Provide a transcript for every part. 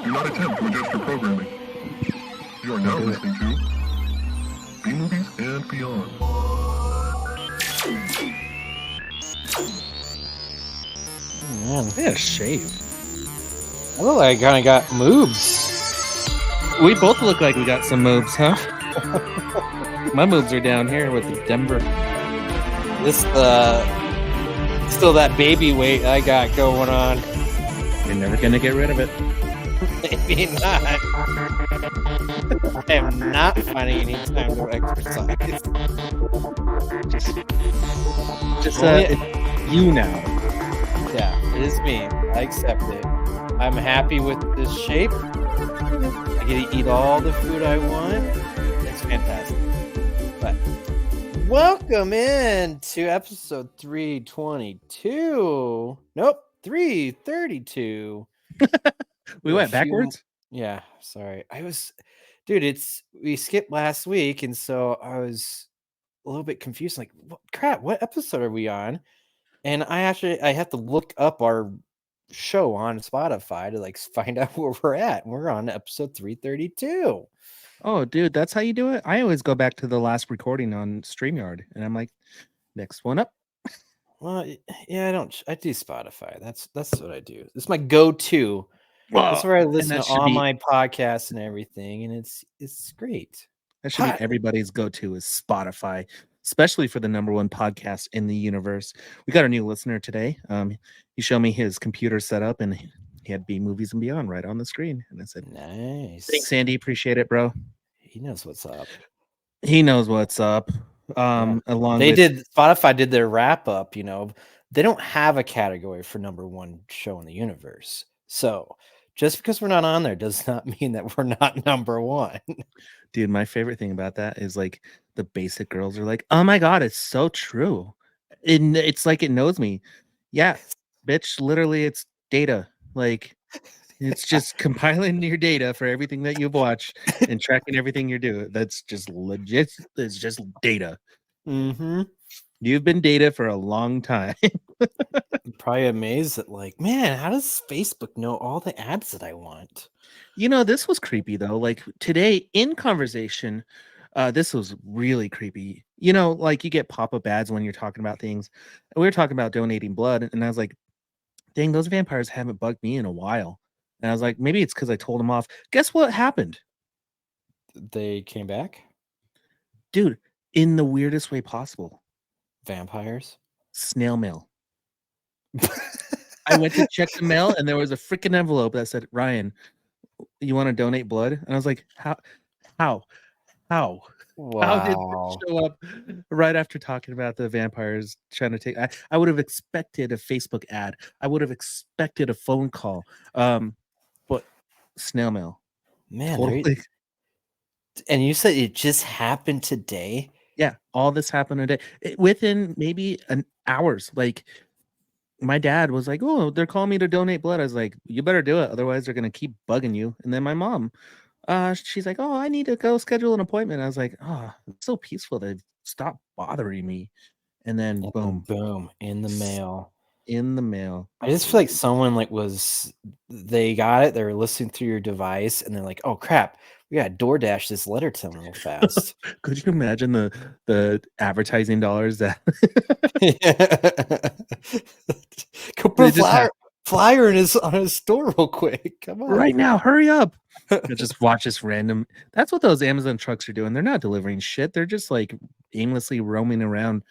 Do not attempt to adjust your programming. You are now listening to B-Movies and Beyond. Man, They had a shave. I look like I kind of got moobs. We both look like we got some moves, huh? My moves are down here with the Denver. This still that baby weight I got going on. You're never gonna get rid of it. Maybe not. I am not finding any time to exercise. Just Well, it's you now. Yeah, it is me. I accept it. I'm happy with this shape. I get to eat all the food I want. It's fantastic. But welcome in to episode 322. Nope, 332. We went backwards. Yeah, sorry. We skipped last week, and so I was a little bit confused. Like, crap, what episode are we on? And I have to look up our show on Spotify to like find out where we're at. We're on episode 332. Oh, dude, that's how you do it. I always go back to the last recording on StreamYard, and I'm like, next one up. Well, yeah, I do Spotify. That's what I do. It's my go-to. That's where I listen to all my podcasts and everything, and it's great. That should be everybody's go-to is Spotify, especially for the number one podcast in the universe. We got a new listener today. He showed me his computer setup, and he had B Movies and Beyond right on the screen. And I said, nice. Thanks, Andy. Appreciate it, bro. He knows what's up. He knows what's up. Spotify did their wrap up, they don't have a category for number one show in the universe. So just because we're not on there does not mean that we're not number one. Dude, my favorite thing about that is like the basic girls are like, oh my God, it's so true. It's like it knows me. Yeah, bitch, literally it's data. Like it's just compiling your data for everything that you've watched and tracking everything you're doing. That's just legit. It's just data. Mm-hmm. You've been data for a long time. I'm probably amazed at like, man, how does Facebook know all the ads that I want? This was creepy though. Like today in conversation, this was really creepy. Like you get pop-up ads when you're talking about things. And we were talking about donating blood, and I was like, dang, those vampires haven't bugged me in a while. And I was like, maybe it's because I told them off. Guess what happened? They came back? Dude, in the weirdest way possible. Vampires? Snail mail. I went to check the mail, and there was a freaking envelope that said, Ryan, you want to donate blood? And I was like, how? Wow. How did this show up right after talking about the vampires trying to take? I would have expected a Facebook ad. I would have expected a phone call. But snail mail. Man, totally. And you said it just happened today? Yeah, all this happened today. Within maybe an hours. Like my dad was like, oh, they're calling me to donate blood. I was like, you better do it. Otherwise, they're going to keep bugging you. And then my mom, she's like, oh, I need to go schedule an appointment. I was like, oh, it's so peaceful. They stop bothering me. And then boom, in the mail. I just feel like someone they got it. They were listening through your device, and they're like, oh crap, we got to DoorDash this letter to them real fast. Could you imagine the advertising dollars that go put a flyer on his store real quick. Come on. Right now, hurry up. Just watch this random. That's what those Amazon trucks are doing. They're not delivering shit. They're just like aimlessly roaming around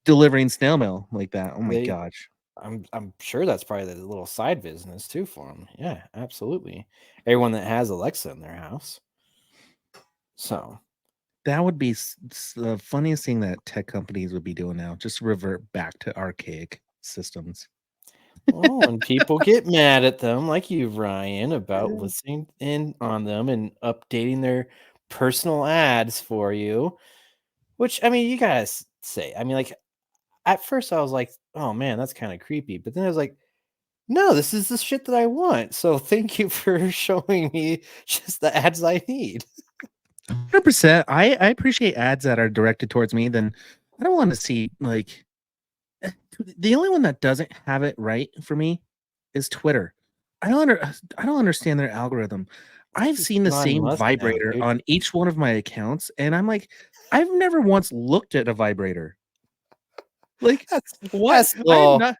delivering snail mail like that. Oh my gosh. I'm sure that's probably the little side business too for them. Yeah, absolutely. Everyone that has Alexa in their house. So that would be the funniest thing that tech companies would be doing now. Just revert back to archaic systems. Oh, and people get mad at them, like you, Ryan, about listening in on them and updating their personal ads for you. Which, I mean, you guys say, I mean, like, at first I was like, oh man, that's kind of creepy. But then I was like, no, this is the shit that I want. So thank you for showing me just the ads I need. 100%. I appreciate ads that are directed towards me. Then I don't want to see the only one that doesn't have it right for me is Twitter. I don't understand their algorithm. I've Just seen the Elon same Musk now, vibrator dude. on each one of my accounts, and I'm like, I've never once looked at a vibrator. Like, what? That's I am well, not.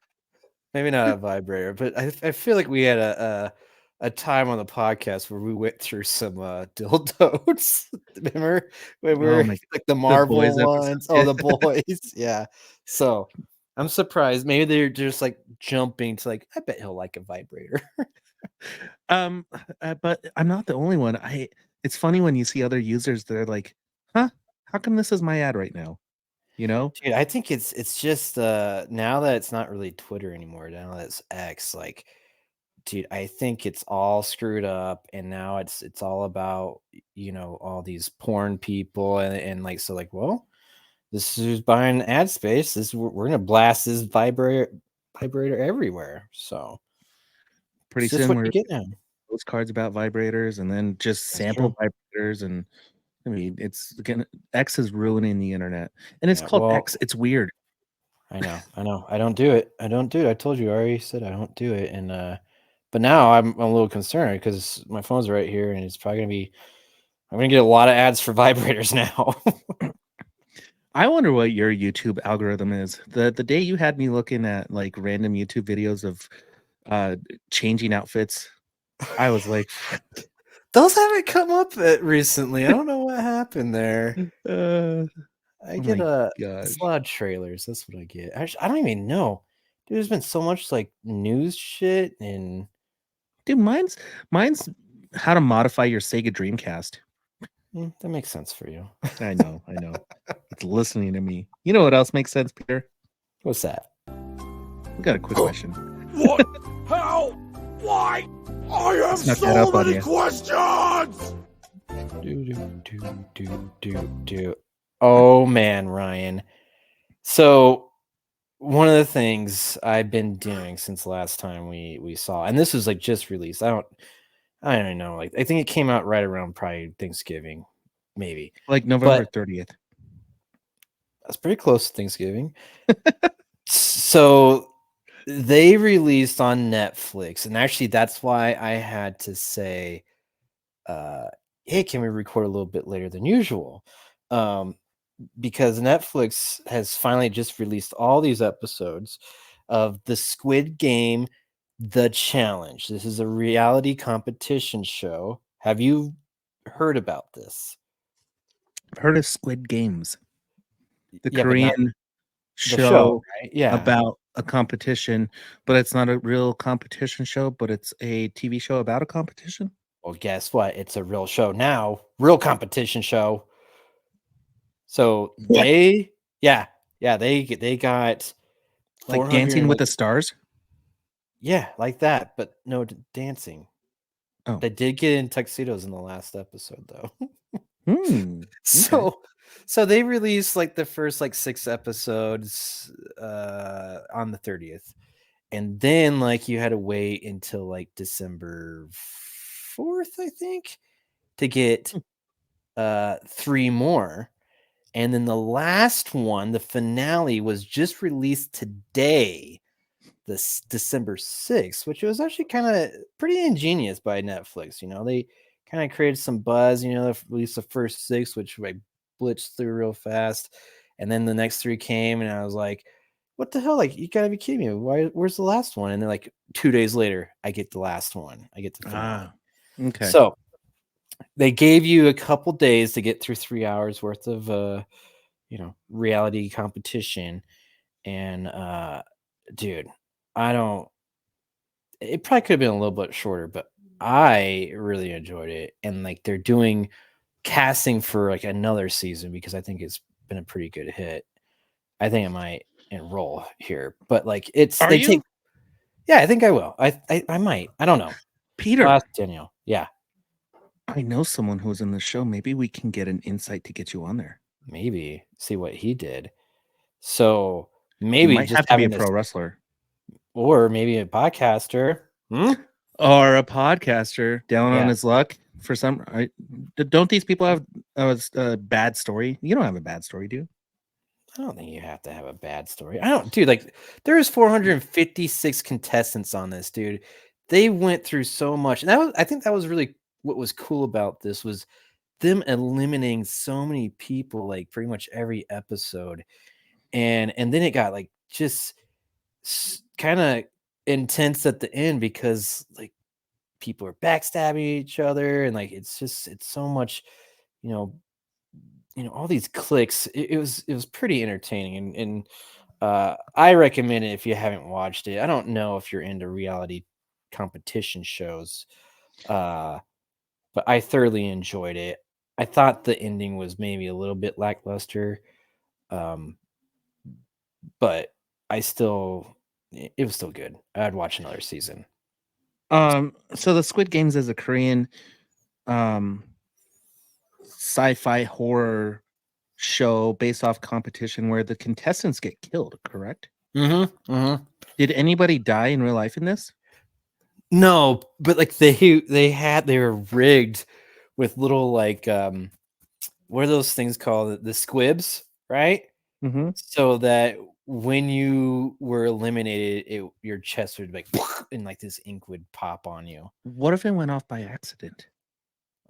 maybe not a vibrator, but I feel like we had a time on the podcast where we went through some dildos. Remember when we Oh were my, like the the Marvel boys ones? Oh, the boys, yeah. So I'm surprised. Maybe they're just like jumping to like. I bet he'll like a vibrator. um, but I'm not the only one. It's funny when you see other users that are like, huh? How come this is my ad right now? You know? Dude, I think it's just now that it's not really Twitter anymore. Now that it's X, like, dude, I think it's all screwed up, and now it's all about all these porn people and like so like well, this is who's buying ad space. We're gonna blast this vibrator everywhere. So Pretty it's just soon what we're you get now. postcards about vibrators, and then just That's sample true. vibrators, and I mean, it's again, X is ruining the internet, and it's Yeah. called Well, X. It's weird. I know. I don't do it. I don't do it. I told you. I already said I don't do it. And but now I'm a little concerned because my phone's right here, and it's probably gonna be. I'm gonna get a lot of ads for vibrators now. I wonder what your YouTube algorithm is. The day you had me looking at like random YouTube videos of changing outfits, I was like, Those haven't come up recently. I don't know what happened there. oh I get my it's a gosh. lot of trailers. That's what I get. I don't even know. Dude, there's been so much like news shit and Dude, mine's how to modify your Sega Dreamcast. that makes sense for you. I know, I know. It's listening to me. You know what else makes sense, Peter? What's that? We got a quick question. What? How? Why? I have Snuck that so up on many you. questions! Do. Oh man, Ryan. So one of the things I've been doing since last time we saw, and this was like just released. I don't know. Like I think it came out right around probably Thanksgiving, maybe. Like November But 30th. that's pretty close to Thanksgiving. So they released on Netflix, and actually that's why I had to say, hey, can we record a little bit later than usual? Because Netflix has finally just released all these episodes of the Squid Game The Challenge. This is a reality competition show. Have you heard about this? I've heard of Squid Games, the Yeah, but not Korean the show, show right? Yeah. about a competition, but it's not a real competition show, but it's a TV show about a competition. Well, guess what? It's a real show now, real competition show. So What? they got Like 400 Dancing and with like the Stars? like that, but no dancing. Oh. They did get in tuxedos in the last episode though. Hmm. Okay. So they released like the first like 6 episodes on the 30th. And then like you had to wait until like December 4th, I think, to get 3 more. And then the last one, the finale, was just released today, this December 6th, which was actually kind of pretty ingenious by Netflix. They kind of created some buzz, they released the first 6, which I blitzed through real fast. And then the next 3 came, and I was like, what the hell? Like, you gotta be kidding me. Where's the last one? And then like 2 days later, I get the last one. I get the finale. Okay. So they gave you a couple days to get through 3 hours worth of reality competition. And dude, I don't it probably could have been a little bit shorter, but I really enjoyed it. And like they're doing casting for like another season because I think it's been a pretty good hit. I think I might enroll here. But like Are you? yeah, I think I will. I might. I don't know. Peter, I'll ask Daniel. Yeah, I know someone who's in the show. Maybe we can get an insight to get you on there. maybe see what he did. So You maybe might just have to be a having this, pro wrestler or maybe a podcaster. or a podcaster down on Yeah. his luck for some. Don't these people have a bad story? You don't have a bad story, do you? I don't think you have to have a bad story. I don't, dude. Like, there's 456 contestants on this, dude. they went through so much, and I think that was really what was cool about this was them eliminating so many people, like pretty much every episode, and then it got like just kind of intense at the end because like people are backstabbing each other, and like it's so much, you know, all these clicks. It was pretty entertaining, and I recommend it if you haven't watched it. I don't know if you're into reality competition shows, uh, but I thoroughly enjoyed it. I thought the ending was maybe a little bit lackluster, um, but it was still good. I'd watch another season. So the Squid Games is a Korean um sci-fi horror show based off competition where the contestants get killed, correct? Mm-hmm. Mm-hmm. Did anybody die in real life in this? No, but like they were rigged with little like what are those things called? The squibs, right? Mm-hmm. So that when you were eliminated, your chest would like and like this ink would pop on you. What if it went off by accident?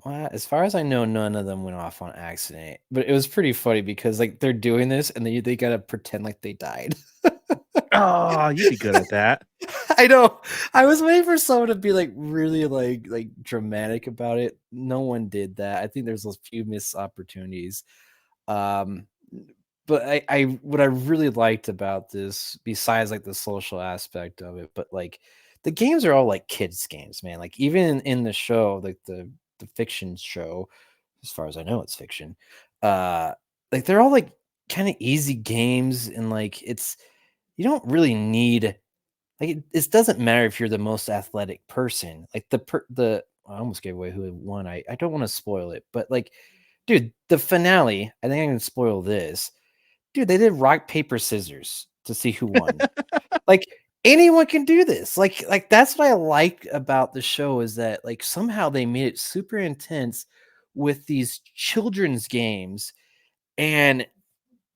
Well, as far as I know, none of them went off on accident. But it was pretty funny because like they're doing this and they gotta pretend like they died. Oh, you'd be good at that. I know. I was waiting for someone to be like really like dramatic about it. No one did that. I think there's a few missed opportunities. Um, but I what I really liked about this, besides like the social aspect of it, but like the games are all like kids games, man. Like even in the show, like the fiction show, as far as I know, it's fiction. Like they're all like kind of easy games, and like you don't really need like it doesn't matter if you're the most athletic person. Like the I almost gave away who won. I don't want to spoil it, but like, dude, the finale. I think I can spoil this. Dude, they did rock paper scissors to see who won. Like anyone can do this. Like that's what I like about the show is that like somehow they made it super intense with these children's games, and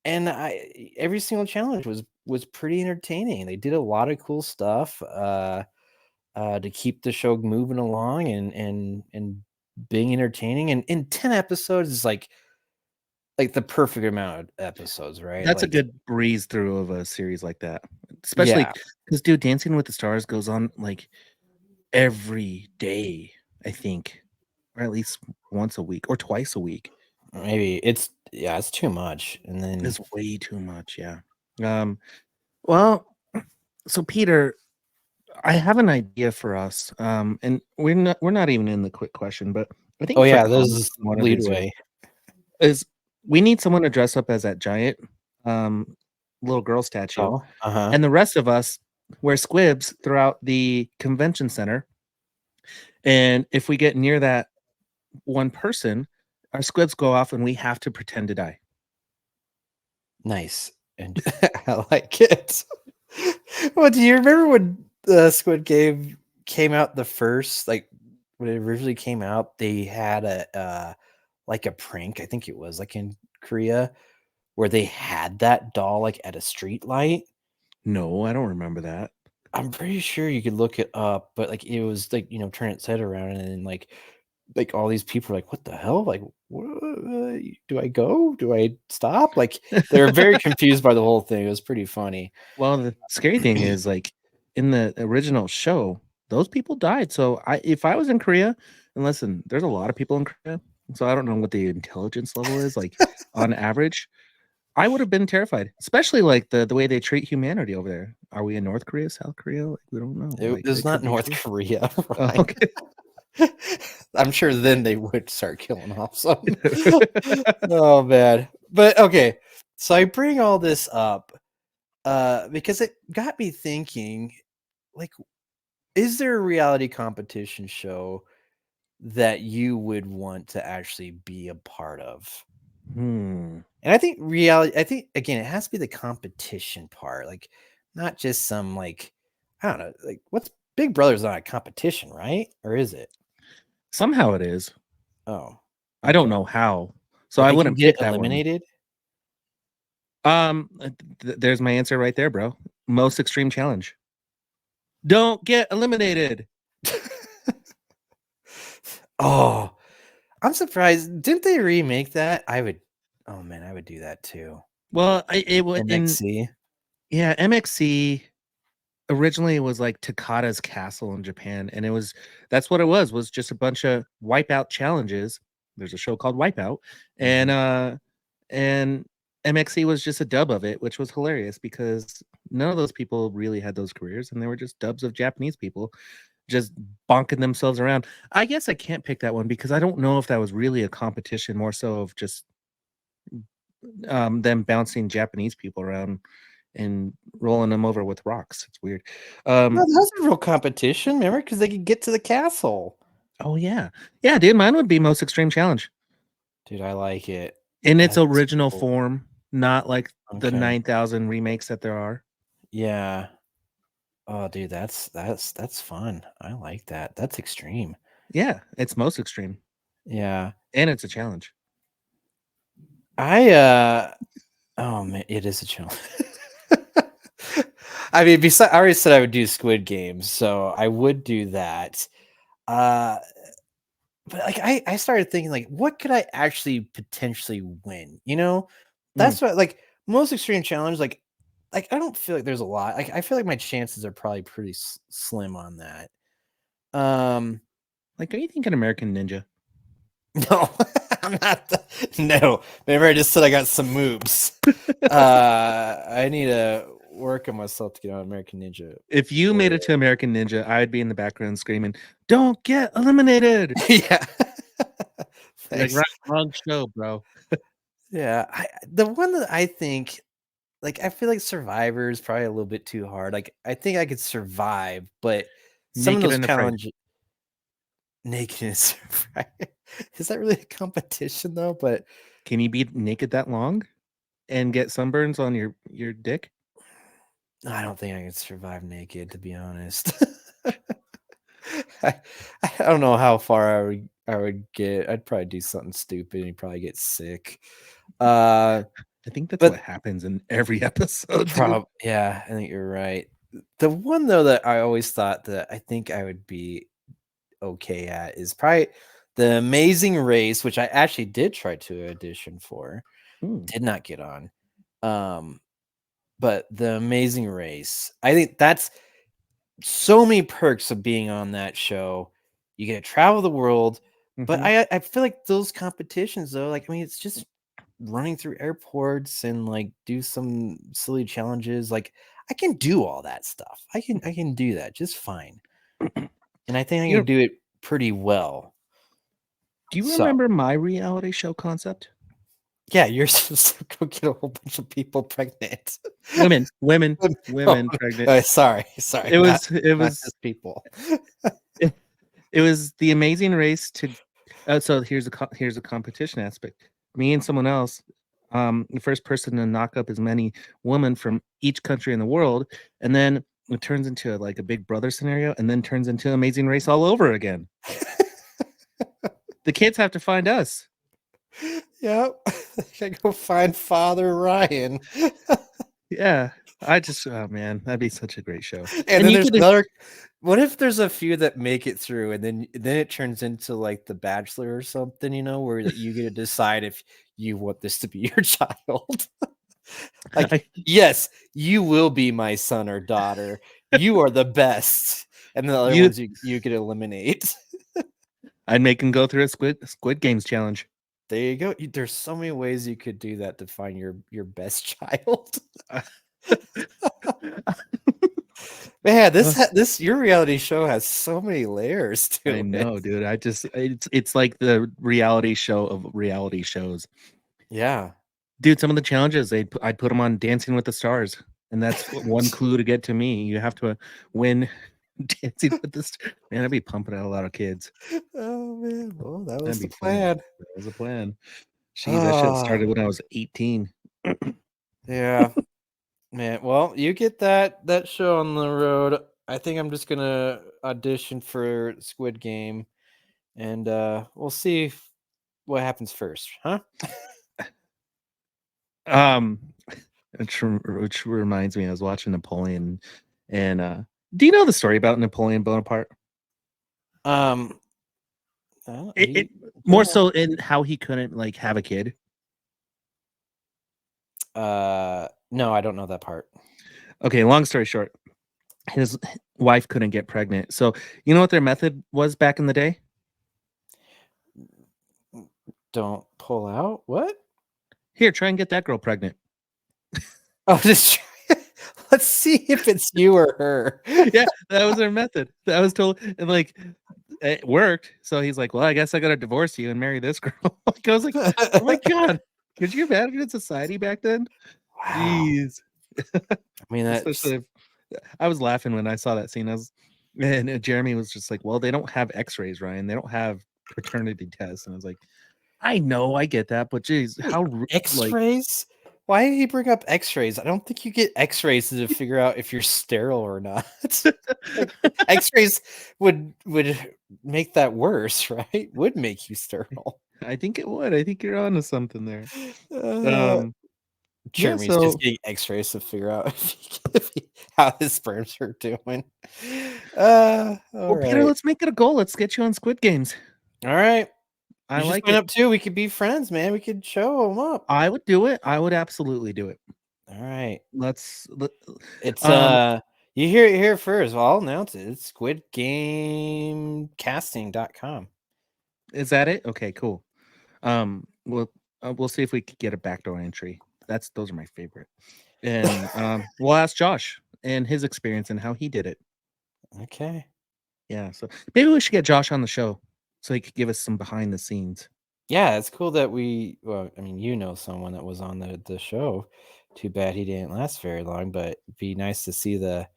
every single challenge was pretty entertaining. They did a lot of cool stuff to keep the show moving along and being entertaining. And in 10 episodes is like the perfect amount of episodes, right? That's a Like, good breeze through of a series like that. Especially yeah, because dude, Dancing with the Stars goes on like every day, I think. Or at least once a week or twice a week. maybe it's too much. And then It's way too much, yeah. Well, so Peter, I have an idea for us. And we're not even in the quick question, but I think oh it's yeah, like those one of lead these away. is we need someone to dress up as that giant little girl statue, Oh, uh-huh. and the rest of us wear squibs throughout the convention center. And if we get near that one person, our squibs go off and we have to pretend to die. Nice. And I like it. Well, do you remember when the Squid Game came out the first, like when it originally came out, they had a like a prank, I think it was like in Korea, where they had that doll like at a street light. No, I don't remember that. I'm pretty sure you could look it up, but like it was like, turn its head around and then like all these people are like, what the hell? Like, what, do I go? Do I stop? Like they were very confused by the whole thing. It was pretty funny. Well, the scary thing is like in the original show, those people died. So if I was in Korea, and listen, there's a lot of people in Korea, so I don't know what the intelligence level is like on average. I would have been terrified, especially like the way they treat humanity over there. Are we in North Korea, South Korea? Like, we don't know. It Like, was it not could be North true. Korea. Oh, Right? okay. I'm sure then they would start killing off some. Oh man. But okay. So I bring all this up because it got me thinking, like, is there a reality competition show that you would want to actually be a part of? And I think again, it has to be the competition part, like not just some like I don't know, like what's Big Brother's not a competition, right? Or is it? Somehow it is. Oh, I don't okay. know how. So But I they can wouldn't get pick that one. eliminated. There's my answer right there, bro. Most extreme challenge. Don't get eliminated. Oh, I'm surprised. Didn't they remake that? I would. Oh man, I would do that too. Well, it was in MXC. MXC. Originally, it was like Takata's Castle in Japan, and that's what it was just a bunch of Wipeout challenges. There's a show called Wipeout, and and MXC was just a dub of it, which was hilarious because none of those people really had those careers, and they were just dubs of Japanese people just bonking themselves around. I guess I can't pick that one because I don't know if that was really a competition, more so of just them bouncing Japanese people around and rolling them over with rocks. It's weird. No, that was a real competition. Remember, because they could get to the castle. Oh yeah, dude. Mine would be Most Extreme Challenge Dude, I like it in its That's original cool. form, not like the Okay. 9,000 remakes that there are. Yeah. Oh, dude, that's fun. I like that. That's extreme. Yeah, it's Most Extreme, Yeah. and it's a challenge. Oh man, it is a challenge. I mean, I already said I would do Squid Games, so I would do that. But like I started thinking like, what could I actually potentially win? That's what like Most Extreme Challenge. Like I don't feel like there's a lot. Like I feel like my chances are probably pretty slim on that. Like, are you thinking American Ninja? No, I'm not. No, remember I just said I got some moves. I need to work on myself to get on American Ninja. If you made it to American Ninja, I'd be in the background screaming, "Don't get eliminated!" Yeah. Like, wrong show, bro. Yeah, the one that I think, like, I feel like Survivor is probably a little bit too hard. Like, I think I could survive, but some of Naked those and Afraid. challenges, naked and survive, is that really a competition though? But Can you be naked that long and get sunburns on your dick? I don't think I could survive naked, to be honest. I, I don't know how far I would get. I'd probably do something stupid and probably get sick. I think that's but- what happens in every episode. Yeah, I think you're right. The one though that I always thought that I think I would be okay at is probably The Amazing Race, which I actually did try to audition for. Did not get on. But The Amazing Race, I think that's so many perks of being on that show. You get to travel the world, but I feel like those competitions though, like, I mean, it's just running through airports and like do some silly challenges. Like, I can do all that stuff. I can do that just fine. And I think I can do it pretty well. Do you remember my reality show concept? Yeah, you're supposed to go get a whole bunch of people pregnant. Women pregnant. Sorry. It was not just people. It was The Amazing Race to. So here's a competition aspect. Me and someone else, the first person to knock up as many women from each country in the world, and then it turns into like a Big Brother scenario, and then turns into Amazing Race all over again. The kids have to find us. Yep. I go find Father Ryan. Yeah. Oh man, that'd be such a great show. And then there's another. What if there's a few that make it through, and then it turns into like The Bachelor or something, where you get to decide if you want this to be your child. Like, yes, you will be my son or daughter. You are the best, and the other ones you could eliminate. I'd make him go through a Squid Games challenge. There you go. There's so many ways you could do that to find your best child. Man, this your reality show has so many layers to it. I know, dude. It's like the reality show of reality shows. Yeah, dude. Some of the challenges I'd put them on Dancing with the Stars, and that's one clue to get to me. You have to win Dancing with the Stars. Man, I'd be pumping out a lot of kids. Oh man, well, that was That'd the plan. That was a plan. Jeez, that shit started when I was 18. Yeah. Man, well, you get that show on the road. I think I'm just gonna audition for Squid Game, and we'll see what happens first, huh? Which reminds me, I was watching Napoleon, and do you know the story about Napoleon Bonaparte? Um, well, It go more ahead. so in how he couldn't like have a kid. No, I don't know that part. Okay, long story short, his wife couldn't get pregnant. So you know what their method was back in the day? Don't pull out. What? Here, try and get that girl pregnant. Oh, just let's see if it's you or her. Yeah, that was their method. That was told, and like it worked. So he's like, "Well, I guess I gotta divorce you and marry this girl." Like, I was like, "Oh my god, could you imagine society back then?" Wow. Jeez. I mean, that's Especially, I was laughing when I saw that scene. And Jeremy was just like, "Well, they don't have X-rays, Ryan. They don't have paternity tests." And I was like, "I know, I get that, but geez, wait, how like." X-rays. Why did he bring up X-rays? I don't think you get X-rays to figure out if you're sterile or not. Like, X-rays would make that worse, right? Would make you sterile. I think it would. I think you're onto something there. Uh, Yeah. Jeremy's So just getting X-rays to figure out how his sperms are doing. All well, Peter, right. let's make it a goal. Let's get you on Squid Games. All right. I You should like sign it. up too. We could be friends, man. We could show them up. I would do it. I would absolutely do it. All right. It's you hear it here first. Well, I'll announce it. It's squidgamecasting.com. Is that it? Okay, cool. We'll see if we could get a backdoor entry. Those are my favorite. And we'll ask Josh and his experience and how he did it. Okay. Yeah, so maybe we should get Josh on the show so he could give us some behind the scenes. Yeah, it's cool that well, I mean, you know someone that was on the show. Too bad he didn't last very long, but it'd be nice to see the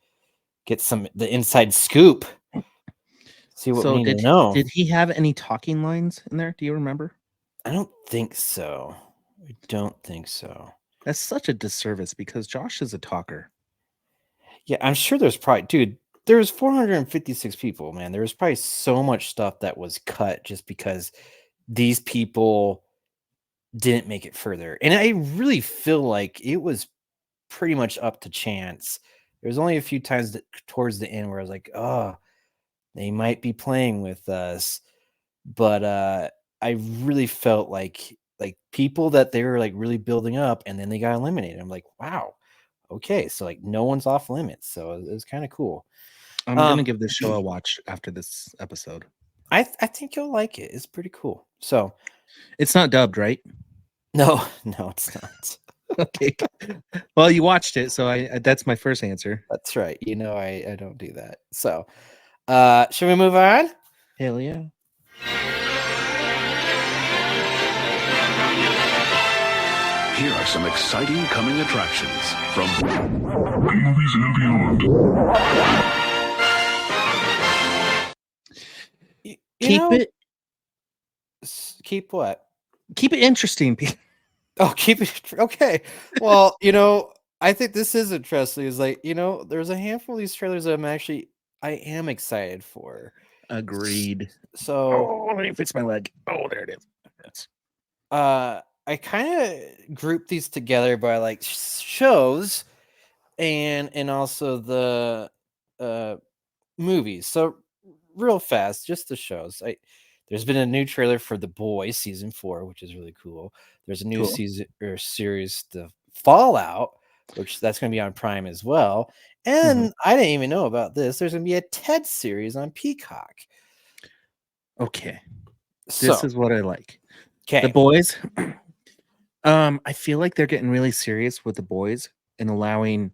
inside scoop. See what So we need to know. did he have any talking lines in there? Do you remember? I don't think so. I don't think so. That's such a disservice because Josh is a talker. Yeah, I'm sure there's probably, dude, there was 456 people, man. There was probably so much stuff that was cut just because these people didn't make it further. And I really feel like it was pretty much up to chance. There's only a few times towards the end where I was like, oh, they might be playing with us. But I really felt like people that they were like really building up and then they got eliminated. I'm like, wow, okay, so like no one's off limits. So it was kind of cool. I'm gonna give this show a watch after this episode. I think you'll like it. It's pretty cool. So It's not dubbed, right? no, it's not. Okay. Well, you watched it, so I that's my first answer. That's right. You know, I don't do that. So should we move on? Hell yeah. Here are some exciting coming attractions from B-movies and beyond. Keep what? Keep it interesting. Oh, keep it okay. Well, you know, I think this is interesting. Is like, you know, there's a handful of these trailers that I am excited for. Agreed. So let me fix my leg. Oh, there it is. Yes. I kind of group these together by like shows and also the movies. So real fast, just the shows. There's been a new trailer for The Boys season 4, which is really cool. There's a new Cool. season or series, The Fallout, which that's going to be on Prime as well. And I didn't even know about this. There's going to be a Ted series on Peacock. Okay. So, This is what I like. The okay. Boys. I feel like they're getting really serious with The Boys and allowing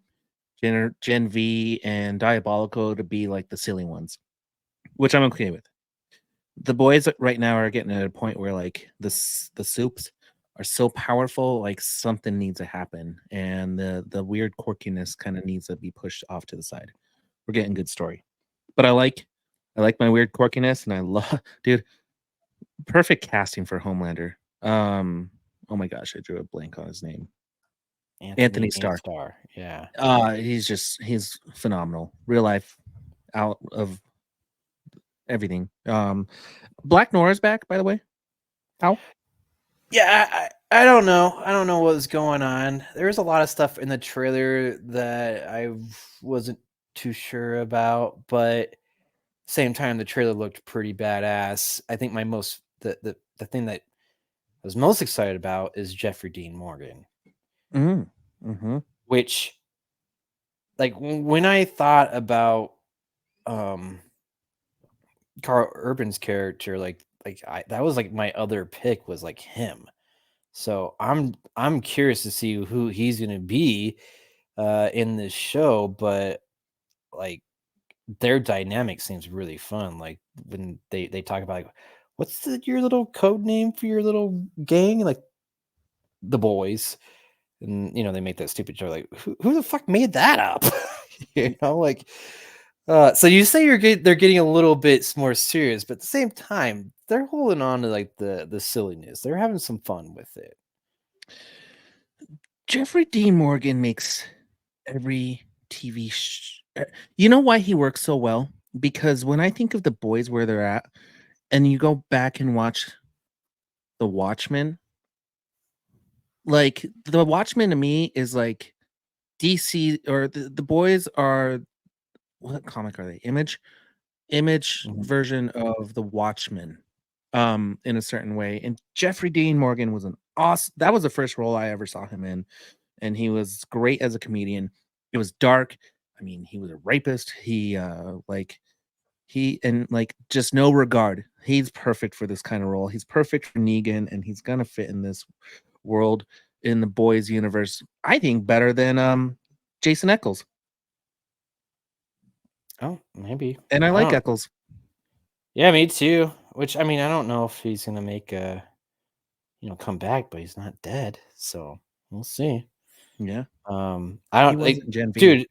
Gen V and Diabolico to be like the silly ones, which I'm okay with. The Boys right now are getting at a point where like the soups are so powerful, like something needs to happen, and the weird quirkiness kind of needs to be pushed off to the side. We're getting good story, but I like my weird quirkiness, and I love, dude, perfect casting for Homelander. Oh my gosh, I drew a blank on his name. Anthony Starr. Yeah. He's phenomenal. Real life, out of everything. Black Nora's back, by the way. How? Yeah, I don't know. I don't know what was going on. There was a lot of stuff in the trailer that I wasn't too sure about, but Same time, the trailer looked pretty badass. I think the thing that I was most excited about is Jeffrey Dean Morgan, Mm-hmm. which, like, when I thought about um Carl Urban's character, that was like my other pick was like him. So I'm curious to see who he's gonna be in this show, but like their dynamic seems really fun. Like when they talk about like, what's your little code name for your little gang? Like the boys. And they make that stupid joke like who the fuck made that up? Like so you say they're getting a little bit more serious, but at the same time, they're holding on to like the silliness. They're having some fun with it. Jeffrey Dean Morgan makes every you know why he works so well? Because when I think of the boys where they're at, and you go back and watch The Watchmen, like The Watchmen to me is like DC, or the boys are, what comic are they? Image Mhm. version of The Watchmen, in a certain way. And Jeffrey Dean Morgan was an awesome. That was the first role I ever saw him in, and he was great as a comedian. It was dark. I mean, he was a rapist. He just no regard. He's perfect for this kind of role. He's perfect for Negan, and he's gonna fit in this world, in the boys universe. I think better than Jason Eccles, Oh, maybe. and I I like don't. Eccles. Yeah, me too. Which I mean, I don't know if he's gonna make a come back, but he's not dead, so we'll see. Yeah, I he don't was like, in Gen V. dude.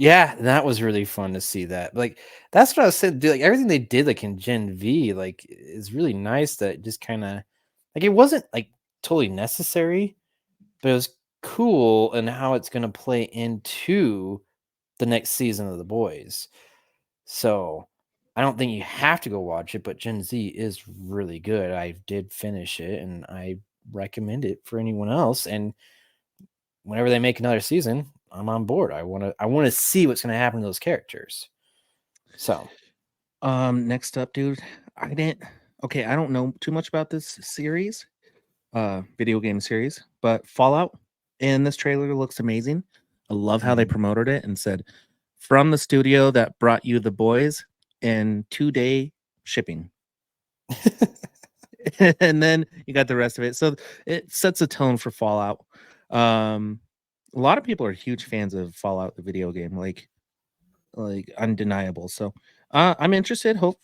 Yeah, that was really fun to see that. Like, that's what I was saying, dude. Like everything they did, like in Gen V, like is really nice. That it just kind of like it wasn't like totally necessary, but it was cool and how it's gonna play into the next season of The Boys. So I don't think you have to go watch it, but Gen Z is really good. I did finish it and I recommend it for anyone else. And whenever they make another season, I'm on board. I want to see what's going to happen to those characters. So, Next up, dude, I didn't. Okay, I don't know too much about this series, video game series, but Fallout in this trailer looks amazing. I love how they promoted it and said from the studio that brought you The Boys in 2-day shipping. And then you got the rest of it. So it sets a tone for Fallout. A lot of people are huge fans of Fallout, the video game, like undeniable. So I'm interested. Hope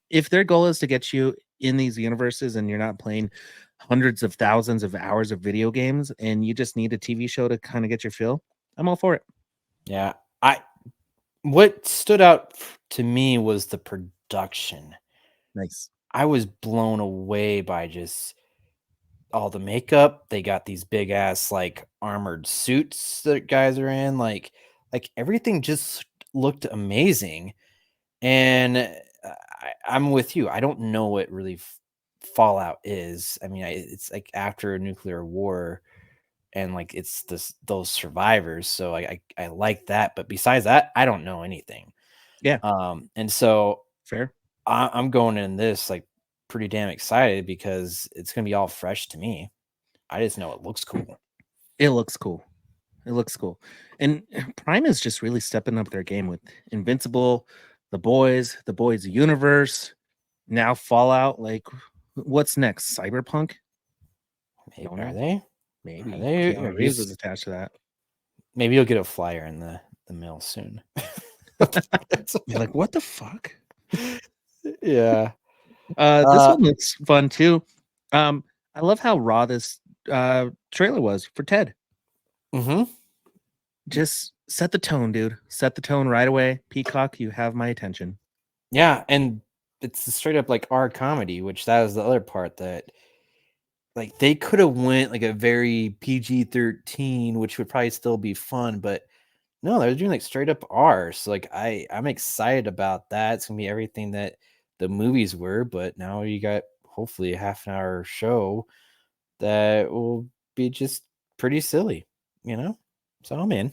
if their goal is to get you in these universes and you're not playing hundreds of thousands of hours of video games and you just need a TV show to kind of get your feel, I'm all for it. yeah, what stood out to me was the production. Nice. I was blown away by just all the makeup. They got these big ass like armored suits that guys are in. Like everything just looked amazing. And I'm with you. I don't know what really Fallout is. I mean, it's like after a nuclear war, and like it's those survivors. So I like that, but besides that, I don't know anything. Yeah, And so fair. I'm going in this like pretty damn excited because it's gonna be all fresh to me. I just know it looks cool. It looks cool. It looks cool. And Prime is just really stepping up their game with Invincible, the boys universe, now Fallout. Like, what's next? Cyberpunk? Maybe, Don't are know. they? Maybe Are they? Or Keanu Reeves is just attached to that. maybe you'll get a flyer in the mail soon. You're like, what the fuck? Yeah. This one looks fun too. I love how raw this trailer was for Ted. Mm-hmm. Just set the tone, dude. Set the tone right away. Peacock, you have my attention. Yeah, and it's straight up like our comedy, which that was the other part that like they could have went like a very PG-13, which would probably still be fun, but no, they're doing like straight up R. So like I'm excited about that. It's gonna be everything that the movies were, but now you got hopefully a half an hour show that will be just pretty silly, you know? So I'm in.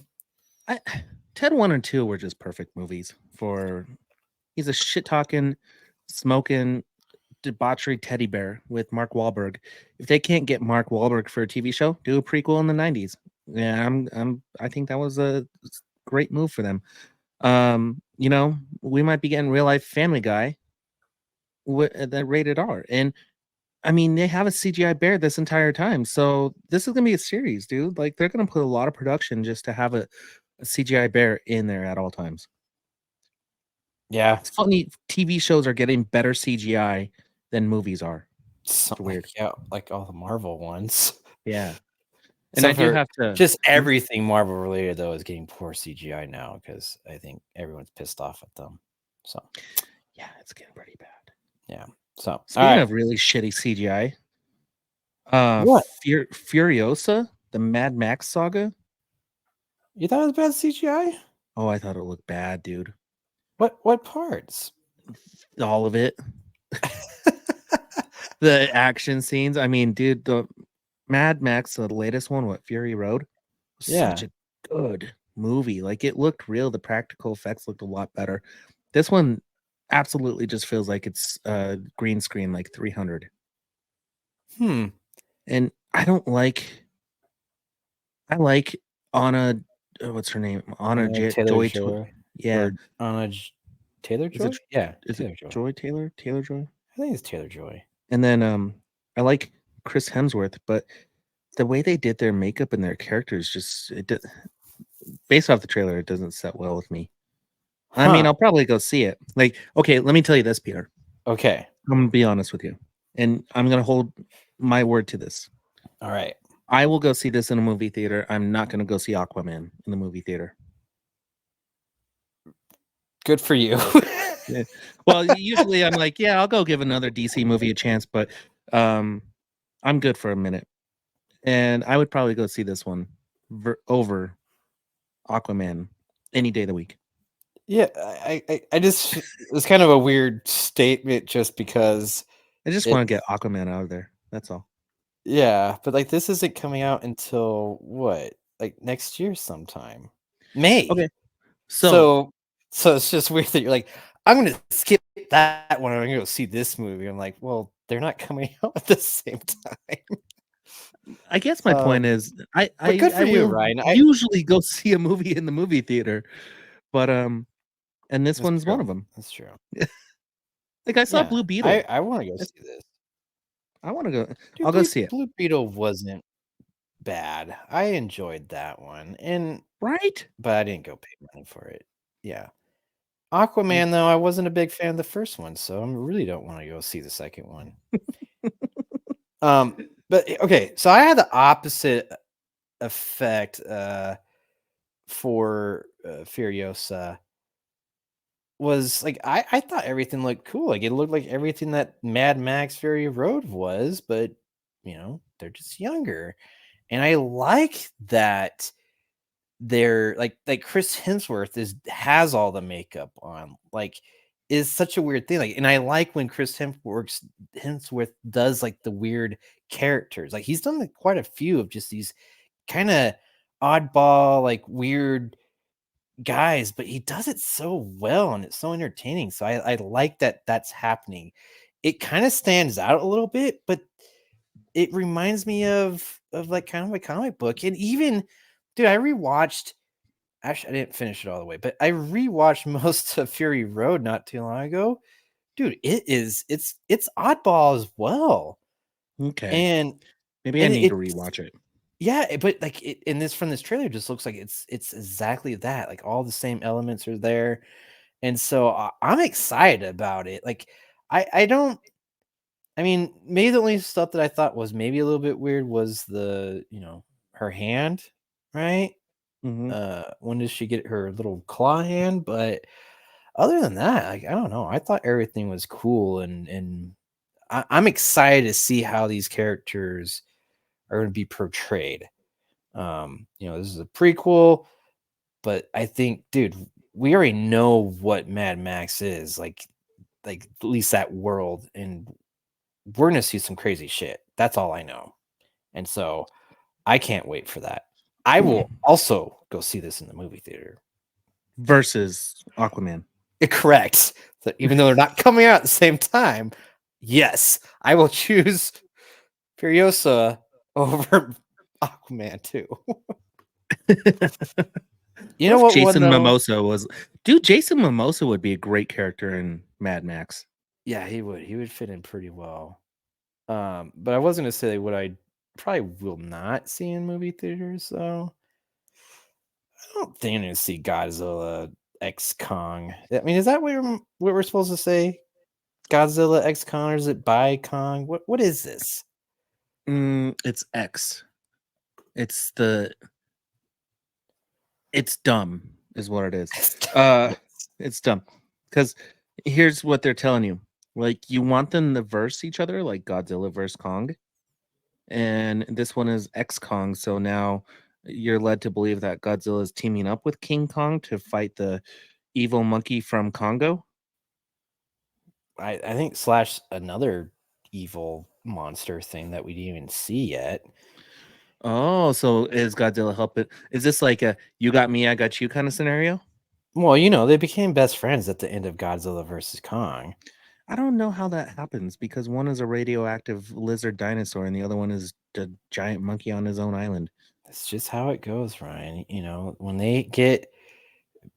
Ted 1 and 2 were just perfect movies for He's a shit talking, smoking, debauchery teddy bear with Mark Wahlberg. If they can't get Mark Wahlberg for a TV show, do a prequel in the 90s. Yeah, I think that was a great move for them. You know, we might be getting real life Family Guy that rated R. And I mean, they have a CGI bear this entire time. So this is gonna be a series, dude. Like they're gonna put a lot of production just to have a CGI bear in there at all times. Yeah. It's funny, TV shows are getting better CGI than movies are. It's weird. Yeah, like all the Marvel ones. Yeah. And I Except do for have to just everything Marvel related though is getting poor CGI now because I think everyone's pissed off at them. So yeah, it's getting pretty bad. yeah. So Speaking all right. of really shitty CGI, What? Furiosa, the Mad Max saga. You thought it was bad CGI? Oh, I thought it looked bad, dude. What parts? All of it. The action scenes. I mean, dude, the Mad Max, the latest one, what Fury Road, was such Yeah. a good movie. Like it looked real. The practical effects looked a lot better. This one absolutely just feels like it's green screen like 300. And I like Anna, what's her name? Anna Taylor Joy. Joy. Yeah. Or Anna Taylor Is it- Joy? Yeah. Is Taylor it Joy. Joy Taylor? Taylor Joy? I think it's Taylor Joy. And then I like Chris Hemsworth, but the way they did their makeup and their characters just based off the trailer, it doesn't set well with me. I mean, I'll probably go see it. Like, okay, let me tell you this, Peter. Okay. I'm gonna be honest with you, and I'm gonna hold my word to this. All right. I will go see this in a movie theater. I'm not gonna go see Aquaman in the movie theater. Good for you. Yeah. Well, usually I'm like, yeah, I'll go give another DC movie a chance, but I'm good for a minute, and I would probably go see this one over Aquaman any day of the week. Yeah, I just it was kind of a weird statement just because I just want to get Aquaman out of there. That's all. yeah, but like this isn't coming out until what? Like next year sometime. May. Okay. So it's just weird that you're like, I'm gonna skip that one. I'm gonna go see this movie. I'm like, well, they're not coming out at the same time. I guess my point is, I good for you, will Ryan. usually go see a movie in the movie theater, but and this That's one's true. one of them. That's true. Like I saw Yeah, Blue Beetle. I want to go see this. I want to go. Dude, I'll go see it. Blue Beetle wasn't bad. I enjoyed that one, Right? but I didn't go pay money for it. Yeah. Aquaman, though, I wasn't a big fan of the first one, so I really don't want to go see the second one. But okay, so I had the opposite effect for Furiosa. Was like I thought everything looked cool. Like it looked like everything that Mad Max Fury Road was, but you know, they're just younger. And I like that they're like Chris Hemsworth has all the makeup on. Like is such a weird thing. Like, and I like when Chris Hemsworth does like the weird characters. Like he's done like, quite a few of just these kind of oddball, like weird guys, but he does it so well and it's so entertaining. So I like that that's happening. It kind of stands out a little bit, but it reminds me of like kind of a comic book. And even dude, I rewatched actually I didn't finish it all the way, but I rewatched most of Fury Road not too long ago. Dude, it's oddball as well. Okay. And maybe I need to rewatch it. Yeah, but like in this from this trailer, it just looks like it's exactly that. Like all the same elements are there, and so I'm excited about it. Like I don't. I mean, maybe the only stuff that I thought was maybe a little bit weird was the her hand, right? When does she get her little claw hand? But other than that, like I don't know. I thought everything was cool, and I'm excited to see how these characters are going to be portrayed. This is a prequel, but I think, dude, we already know what Mad Max is like at least that world, and we're gonna see some crazy shit. That's all I know, and so I can't wait for that. I will also go see this in the movie theater versus Aquaman. Correct. So even though they're not coming out at the same time, yes, I will choose Furiosa over Aquaman too. You know What if what one Jason though? Momoa was? Dude, Jason Momoa would be a great character in Mad Max. Yeah, he would. He would fit in pretty well. But I was gonna say what I probably will not see in movie theaters though. I don't think I'm gonna see Godzilla X Kong. I mean, is that what we're supposed to say? Godzilla X Kong, or is it by Kong? What is this? It's X. It's dumb, is what it is. It's dumb because here's what they're telling you: like you want them to verse each other, like Godzilla versus Kong, and this one is X Kong. So now you're led to believe that Godzilla is teaming up with King Kong to fight the evil monkey from Congo. I think slash another evil monster thing that we didn't even see yet. Oh, so is Godzilla helping? Is this like a "you got me, I got you" kind of scenario? Well, you know, they became best friends at the end of Godzilla versus Kong. I don't know how that happens because one is a radioactive lizard dinosaur and the other one is a giant monkey on his own island. That's just how it goes, Ryan. You know, when they get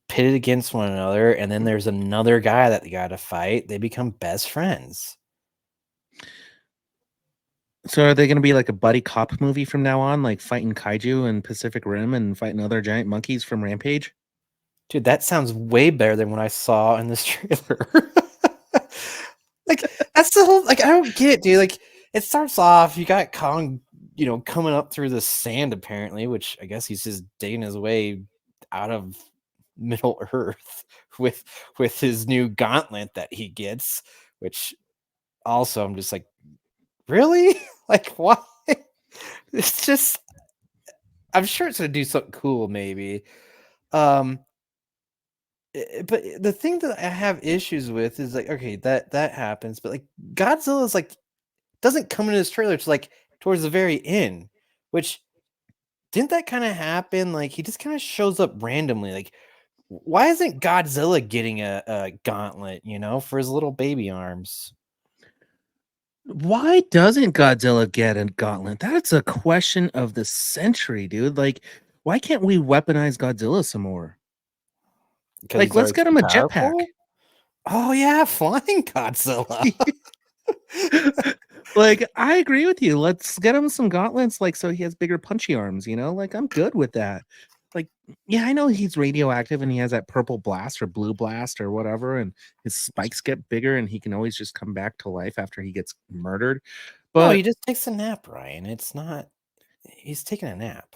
pitted against one another and then there's another guy that they got to fight, they become best friends. So are they going to be like a buddy cop movie from now on, like fighting kaiju in Pacific Rim and fighting other giant monkeys from Rampage? Dude, that sounds way better than what I saw in this trailer. Like, that's the whole, like, I don't get it, dude. Like, it starts off, you got Kong, you know, coming up through the sand, apparently, which I guess he's just digging his way out of Middle Earth with his new gauntlet that he gets, which also I'm just like, really? Like, why? It's just, I'm sure it's gonna do something cool, maybe. But the thing that I have issues with is like, okay, that happens, but like Godzilla is like doesn't come in his trailer to like towards the very end, which didn't that kind of happen? Like he just kind of shows up randomly. Like, why isn't Godzilla getting a gauntlet, you know, for his little baby arms? Why doesn't Godzilla get a gauntlet? That's a question of the century, dude. Like, why can't we weaponize Godzilla some more? Because Like, he's let's already get too him a jetpack. powerful? Oh yeah, flying Godzilla. Like, I agree with you. Let's get him some gauntlets, like so he has bigger punchy arms, you know? Like, I'm good with that. Like, yeah, I know he's radioactive and he has that purple blast or blue blast or whatever, and his spikes get bigger and he can always just come back to life after he gets murdered. No, But he just takes a nap, Ryan. It's not he's taking a nap.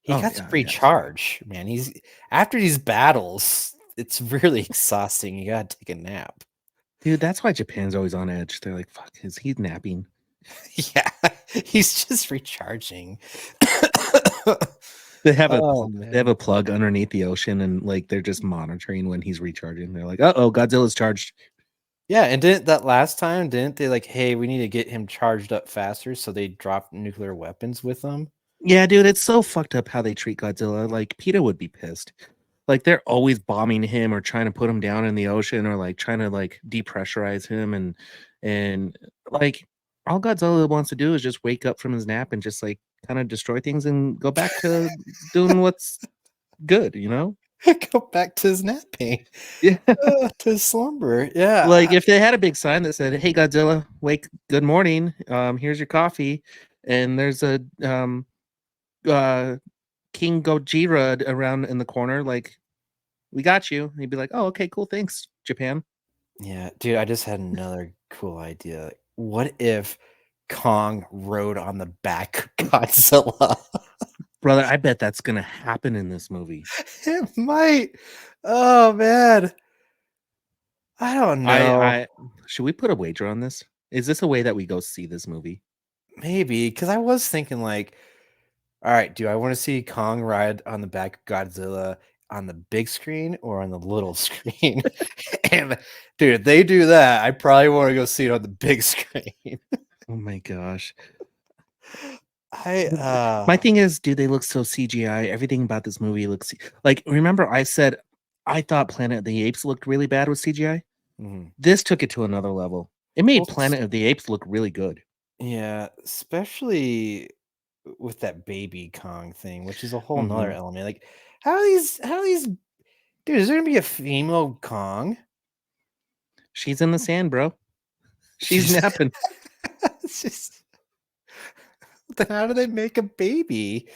He oh got to yeah, yeah. recharge, man. He's after these battles, it's really exhausting. You gotta take a nap. Dude, that's why Japan's always on edge. They're like, fuck, is he napping? Yeah, he's just recharging. They have Oh a man. plug underneath the ocean and like they're just monitoring when he's recharging. They're like, oh, Godzilla's charged. Yeah, and didn't that last time, didn't they like, hey, we need to get him charged up faster, so they dropped nuclear weapons with him? Yeah, dude, it's so fucked up how they treat Godzilla. Like PETA would be pissed. Like they're always bombing him or trying to put him down in the ocean or like trying to like depressurize him and like all Godzilla wants to do is just wake up from his nap and just like kind of destroy things and go back to doing what's good, you know? Go back to his napping. Yeah. To his slumber. Yeah. Like if they had a big sign that said, "Hey Godzilla, wake good morning. Here's your coffee." And there's a uh King Gojira around in the corner, like, we got you. And he'd be like, "Oh, okay, cool, thanks, Japan." Yeah, dude, I just had another cool idea. What if Kong rode on the back of Godzilla? Brother, I bet that's gonna happen in this movie. It might. Oh man. I don't know. I should we put a wager on this? Is this a way that we go see this movie? Maybe because I was thinking like, all right, do I want to see Kong ride on the back of Godzilla on the big screen or on the little screen? And dude, if they do that, I probably want to go see it on the big screen. Oh my gosh. I My thing is, dude, they look so CGI. Everything about this movie looks like, remember I said I thought Planet of the Apes looked really bad with CGI. Mhm. This took it to another level. It made Well, Planet of the Apes look really good. Yeah, especially with that baby Kong thing, which is a whole nother Mhm. element. Like, how are these dude, is there gonna be a female Kong? She's in the sand, bro. She's napping. It's just then how do they make a baby?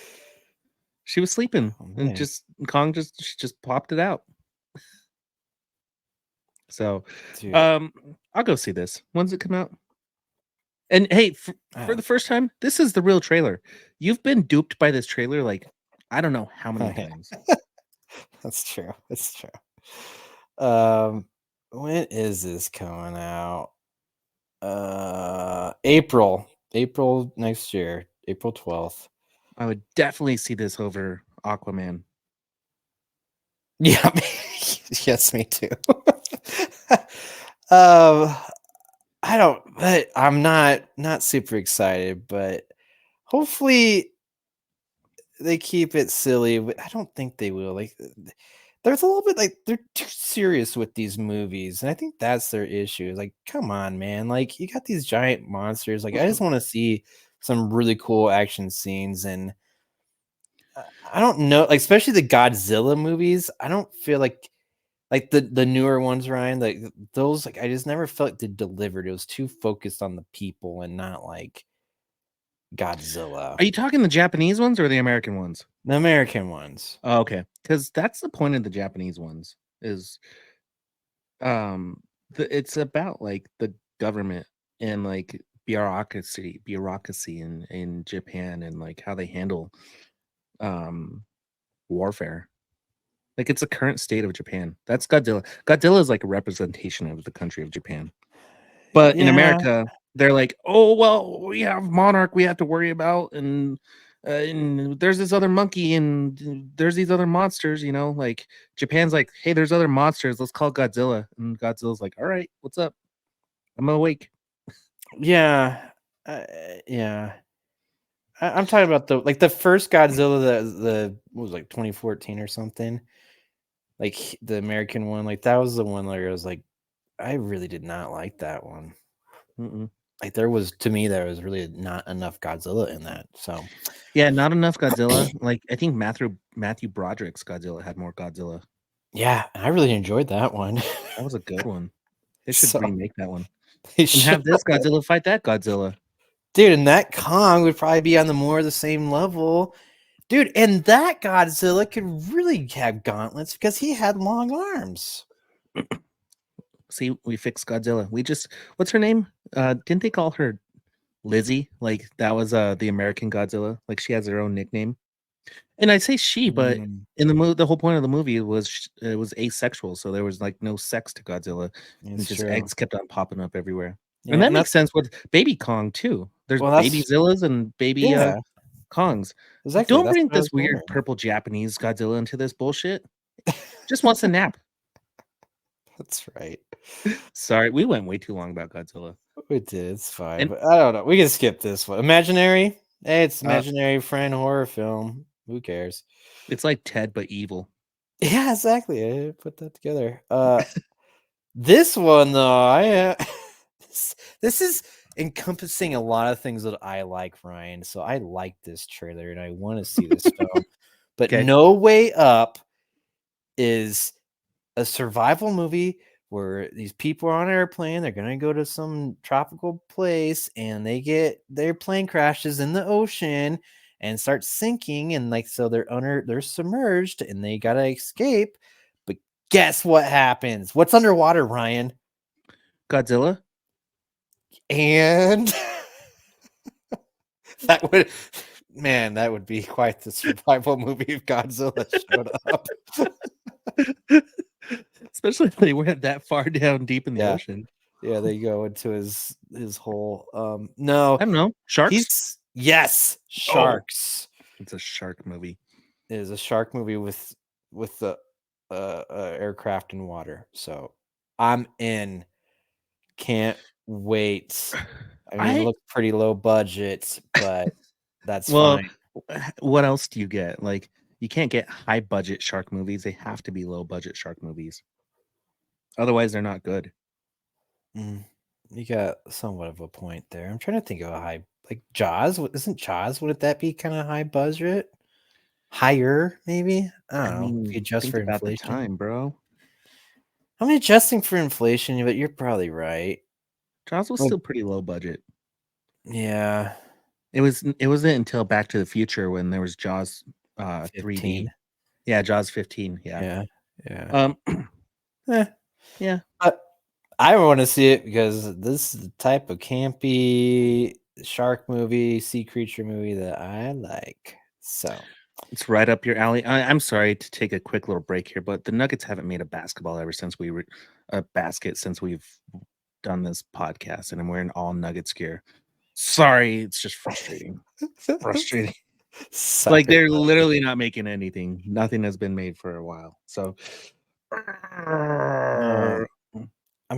She was sleeping, Oh, and man. Kong just popped it out. So, Dude. I'll go see this. When's it come out? And hey, for the first time, this is the real trailer. You've been duped by this trailer like I don't know how many yeah. times. That's true. That's true. When is this coming out? April next year, April 12th. I would definitely see this over Aquaman. Yeah, yes, me too. um, I'm not super excited, but hopefully they keep it silly. But I don't think they will. Like, there's a little bit like they're too serious with these movies, and I think that's their issue. Like, come on, man! Like, you got these giant monsters. Like, I just want to see some really cool action scenes, and I don't know, like especially the Godzilla movies. I don't feel like the newer ones, Ryan. Like those, like I just never felt like they delivered. It was too focused on the people and not like Godzilla, Are you talking the Japanese ones or the American ones? the American ones. Oh, okay, because that's the point of the Japanese ones is it's about like the government and like bureaucracy in Japan and like how they handle um warfare. Like it's the current state of Japan. That's Godzilla. Godzilla is like a representation of the country of Japan. But in Yeah, America, they're like, oh well, we have Monarch we have to worry about, and there's this other monkey, and there's these other monsters. You know, like Japan's like, hey, there's other monsters. Let's call Godzilla, and Godzilla's like, all right, what's up? I'm awake. yeah, yeah. I'm talking about the first Godzilla, the what was it, like 2014 or something. Like the American one, like that was the one where I was like, I really did not like that one. Mm-mm. Like there was really not enough Godzilla in that. So Yeah, not enough Godzilla. Like I think Matthew Broderick's Godzilla had more Godzilla. yeah, I really enjoyed that one. That was a good one. They should So remake that one they and have should. this Godzilla fight that Godzilla. Dude, and that Kong would probably be on the more the same level. Dude, and that Godzilla could really have gauntlets because he had long arms. See, we fixed Godzilla. We just what's her name? Didn't they call her Lizzie? Like that was the American Godzilla. Like she has her own nickname. And I say she, but in the whole point of the movie was it was asexual, so there was like no sex to Godzilla. And It's just true. eggs kept on popping up everywhere. Yeah, And that and makes that's sense with Baby Kong too. There's well, baby that's Zillas and baby yeah, Kongs. exactly. Don't That's bring what I was this weird wondering. purple Japanese Godzilla into this bullshit. Just wants a nap. That's right. Sorry, we went way too long about Godzilla. We did. It's fine, And but I don't know. We can skip this one. Imaginary. Hey, it's uh, imaginary friend horror film. Who cares? it's like Ted but evil. Yeah, exactly. I put that together. This one though, this is encompassing a lot of things that I like, Ryan. So I like this trailer and I want to see this film. But Okay. No Way Up is a survival movie where these people are on an airplane. They're gonna go to some tropical place, and their plane crashes in the ocean and starts sinking, and like so they're submerged and they gotta escape. But guess what happens? What's underwater, Ryan? Godzilla? And that would be quite the survival movie if Godzilla showed up. Especially if they went that far down deep in the Yeah. ocean. Yeah, they go into his hole. No, I don't know. Sharks? Yes, sharks. It's a shark movie. It is a shark movie with the aircraft and water. So I'm in. Can't wait. I mean, it looks pretty low budget, but that's Well, fine. what else do you get? Like You can't get high budget shark movies. They have to be low budget shark movies. Otherwise, they're not good. You got somewhat of a point there. I'm trying to think of a high, like Jaws. Isn't Jaws? Wouldn't that be kind of high budget? Higher, maybe? I don't know. If you adjust think for about the inflation. time, bro. I'm adjusting for inflation, but you're probably right. Jaws was still pretty low budget. Yeah. It wasn't until Back to the Future when there was Jaws 3D. 15. Yeah, Jaws 15. Yeah. Yeah. Yeah. But I want to see it because this is the type of campy shark movie, sea creature movie that I like. So it's right up your alley. I'm sorry to take a quick little break here, but the Nuggets haven't made a basketball ever since a basket since we've done this podcast, and I'm wearing all Nuggets gear. Sorry, it's just frustrating. Frustrating. Like they're literally not making anything. Nothing has been made for a while. So I'm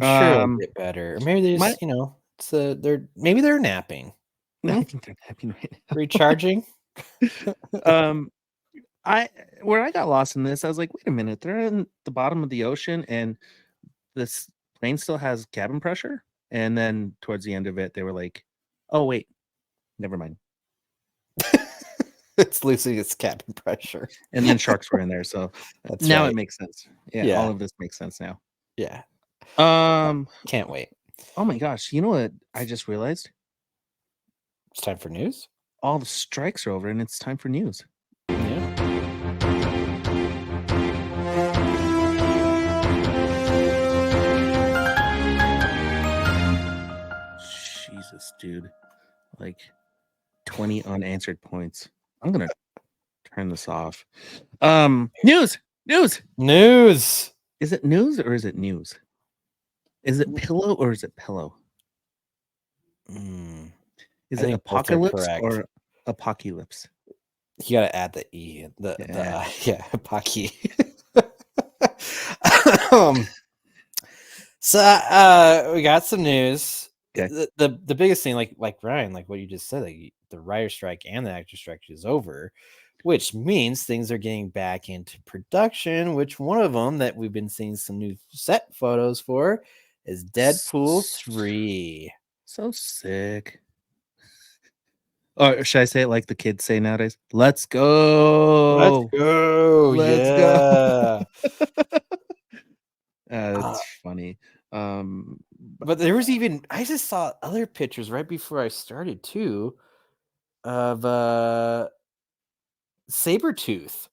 sure it'll get better. Or maybe they just, maybe they're napping. I think they're napping right now. Recharging. Where I got lost in this, I was like, wait a minute, they're in the bottom of the ocean and this plane still has cabin pressure. And then towards the end of it, they were like, oh wait, never mind. It's losing its cabin pressure. And then sharks were in there. So now it makes sense. Yeah, all of this makes sense now. Yeah. Can't wait. Oh my gosh. You know what I just realized? It's time for news. All the strikes are over and it's time for news. Yeah. Jesus, dude. Like 20 unanswered points. I'm gonna turn this off. News. Is it news or is it news? Is it pillow or is it pillow? Is it apocalypse or apocalypse? You gotta add the E. Apocalypse. So we got some news. Okay. The biggest thing, like Ryan, like what you just said, like the writer strike and the actor strike is over, which means things are getting back into production. Which one of them that we've been seeing some new set photos for is Deadpool 3. So sick. Or should I say it like the kids say nowadays? Let's go. Let's go. Let's go. That's funny. But there was I just saw other pictures right before I started too of Sabretooth.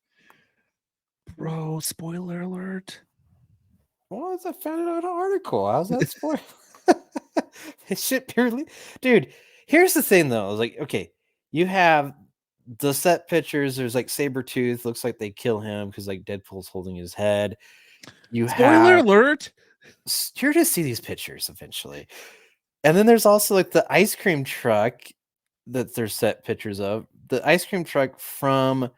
Bro, spoiler alert. Well, I found it on an article. How's that spoiler? Shit, purely, dude. Here's the thing, though. I was like, okay, you have the set pictures. There's like Sabretooth. Looks like they kill him because like Deadpool's holding his head. Spoiler alert. You're to see these pictures eventually. And then there's also like the ice cream truck that there's set pictures of. The ice cream truck from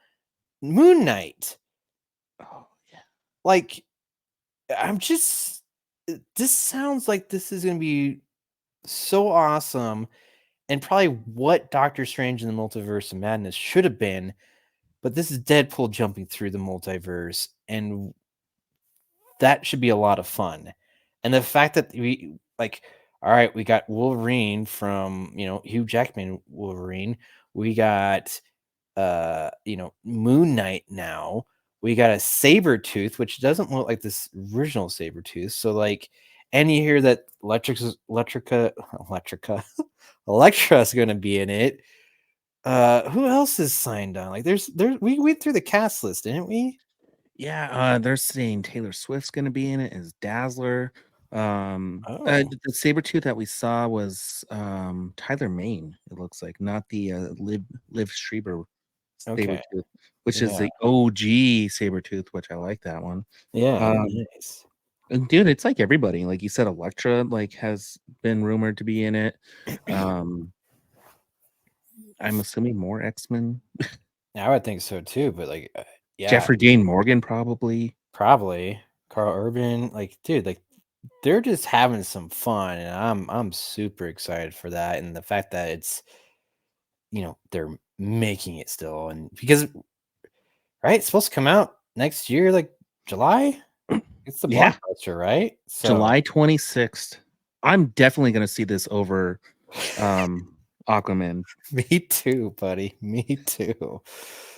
Moon Knight. Oh, yeah. Like, this sounds like this is going to be so awesome and probably what Doctor Strange in the Multiverse of Madness should have been. But this is Deadpool jumping through the multiverse, and that should be a lot of fun. And the fact that all right, we got Wolverine from, Hugh Jackman Wolverine. We got, Moon Knight now. We got a Sabretooth, which doesn't look like this original Sabretooth. So, like, and you hear that Elektra's going to be in it. Who else is signed on? Like, we went through the cast list, didn't we? Yeah, they're saying Taylor Swift's going to be in it as Dazzler. The Sabretooth that we saw was Tyler Mane, it looks like, not the Liv Schreiber Sabretooth, which is the OG Sabretooth, which I like that one. Yeah, nice. And dude, it's like everybody, like you said, Elektra has been rumored to be in it. I'm assuming more X-Men. I would think so too, but Jeffrey Dean Morgan probably Carl Urban, dude, they're just having some fun, and I'm super excited for that. And the fact that it's, they're making it still, and because right? It's supposed to come out next year, like July. It's the Yeah. blockbuster, right? So July 26th. I'm definitely gonna see this over Aquaman. me too, buddy. Me too.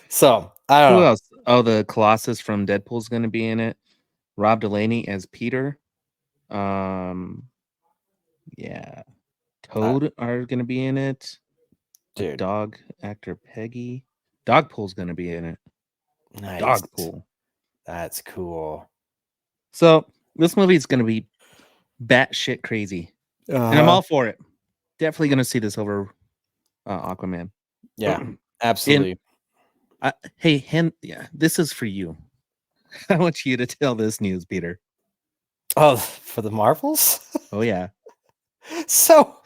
So I don't Who know. else? Oh, the Colossus from Deadpool's gonna be in it. Rob Delaney as Peter. Yeah. Toad are gonna be in it. A Dude, dog actor Peggy. Dogpool's gonna be in it. nice. Dogpool. That's cool. So this movie is gonna be batshit crazy, and I'm all for it. Definitely gonna see this over Aquaman. Yeah, absolutely. Hey, this is for you. I want you to tell this news, Peter. Oh, for the Marvels? Oh yeah. So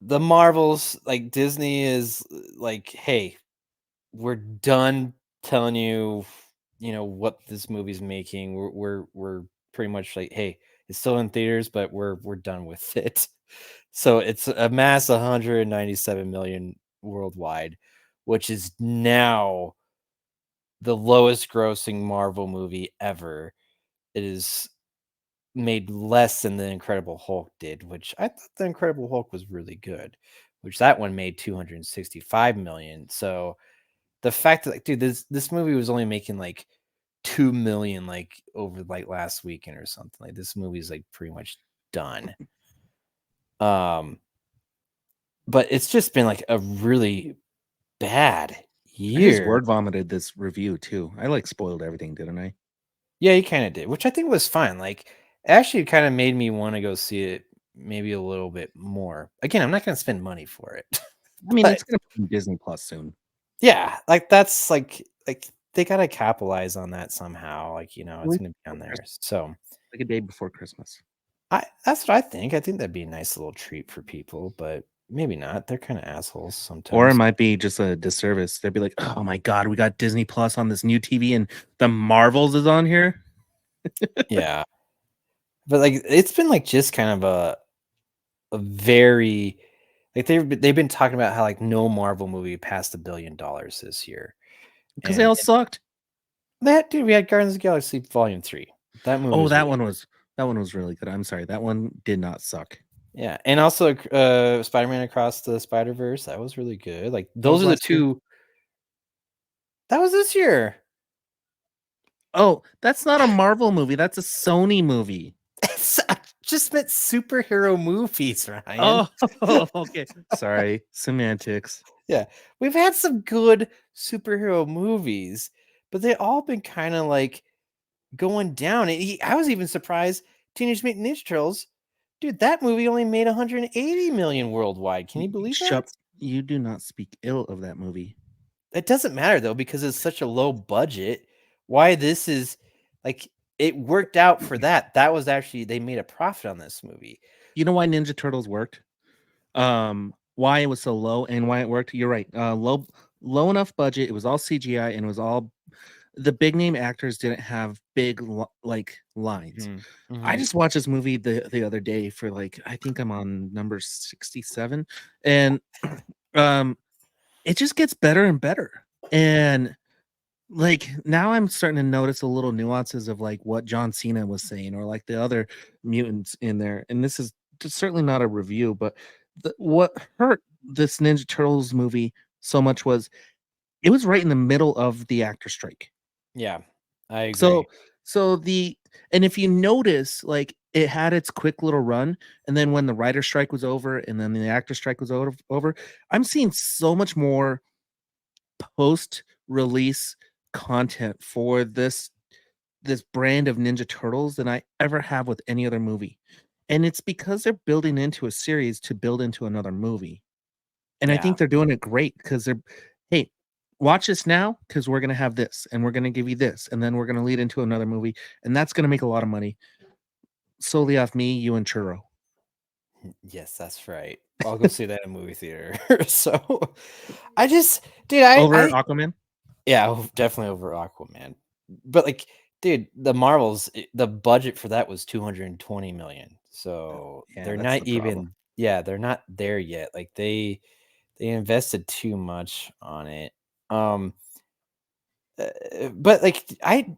the Marvels, like Disney is like, hey, we're done telling you, what this movie's making. We're pretty much like, hey, it's still in theaters, but we're done with it. So it's amassed 197 million worldwide, which is now the lowest grossing Marvel movie ever. It is made less than the Incredible Hulk did, which I thought the Incredible Hulk was really good, which that one made 265 million. So the fact that, like, dude, this movie was only making like 2 million like over like last weekend or something. Like this movie's like pretty much done. But it's just been like a really bad I just year. word vomited this review too. I like spoiled everything, didn't I? Yeah, you kind of did, which I think was fine. Like, it actually kind of made me want to go see it maybe a little bit more. Again, I'm not going to spend money for it. I mean, But it's gonna be on Disney Plus soon. yeah, like that's like they got to capitalize on that somehow. Like, it's Really? going to be on there. So Like a day before Christmas. that's what I think. I think that'd be a nice little treat for people, but maybe not. They're kind of assholes Or it sometimes. might be just a disservice. They'd be like, "Oh my god, we got Disney Plus on this new TV, and the Marvels is on here." Yeah. But like it's been like just kind of a very like they've been talking about how like no Marvel movie passed $1 billion this year. Because they all sucked. That dude, we had Guardians of the Galaxy Volume 3. That movie Oh, was that really one was really good. I'm sorry, that one did not suck. yeah, and also Spider-Man Across the Spider-Verse, that was really good. Like That was those are the last year? two. That was this year. Oh, that's not a Marvel movie. That's a Sony movie. I just meant superhero movies, Ryan. Oh, okay. Sorry, semantics. Yeah, we've had some good superhero movies, but they all been kind of like going down. I was even surprised Teenage Mutant Ninja Turtles, dude, that movie only made 180 million worldwide. Can you believe that? You do not speak ill of that movie. It doesn't matter though because it's such a low budget. Why this is like it worked out for that. That was actually they made a profit on this movie. You know why Ninja Turtles worked? Why it was so low and why it worked? You're right. Low enough budget. It was all CGI and it was all the big name actors didn't have big like lines. I just watched this movie the other day for like I think I'm on number 67 and it just gets better and better. And like now I'm starting to notice the little nuances of like what John Cena was saying or like the other mutants in there. And this is certainly not a review, but what hurt this Ninja Turtles movie so much was it was right in the middle of the actor strike. Yeah, I agree. So and if you notice, like it had its quick little run, and then when the writer strike was over, and then the actor strike was over, I'm seeing so much more post-release content for this brand of Ninja Turtles than I ever have with any other movie. And it's because they're building into a series to build into another movie. And I think they're doing it great because hey, watch this now because we're going to have this and we're going to give you this and then we're going to lead into another movie and that's going to make a lot of money solely off me, you, and Churro. Yes, that's right. I'll go see that in a movie theater. So I just, dude, Over I Aquaman? yeah, definitely over Aquaman. But like, dude, the Marvels, the budget for that was 220 million. So Yeah, they're that's not the even, problem. yeah, they're not there yet. Like they invested too much on it. But like I'm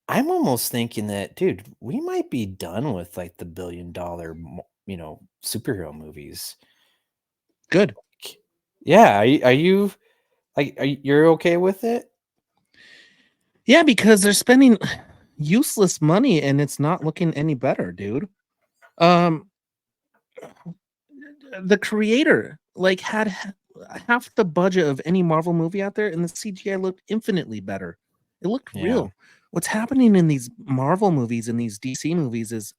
almost thinking that, dude, we might be done with like the $1 billion, superhero movies. Good. Yeah, are you like you're okay with it? Yeah, because they're spending useless money and it's not looking any better, dude. Um, the creator like had half the budget of any Marvel movie out there, and the CGI looked infinitely better. It looked Yeah. real. What's happening in these Marvel movies and these DC movies is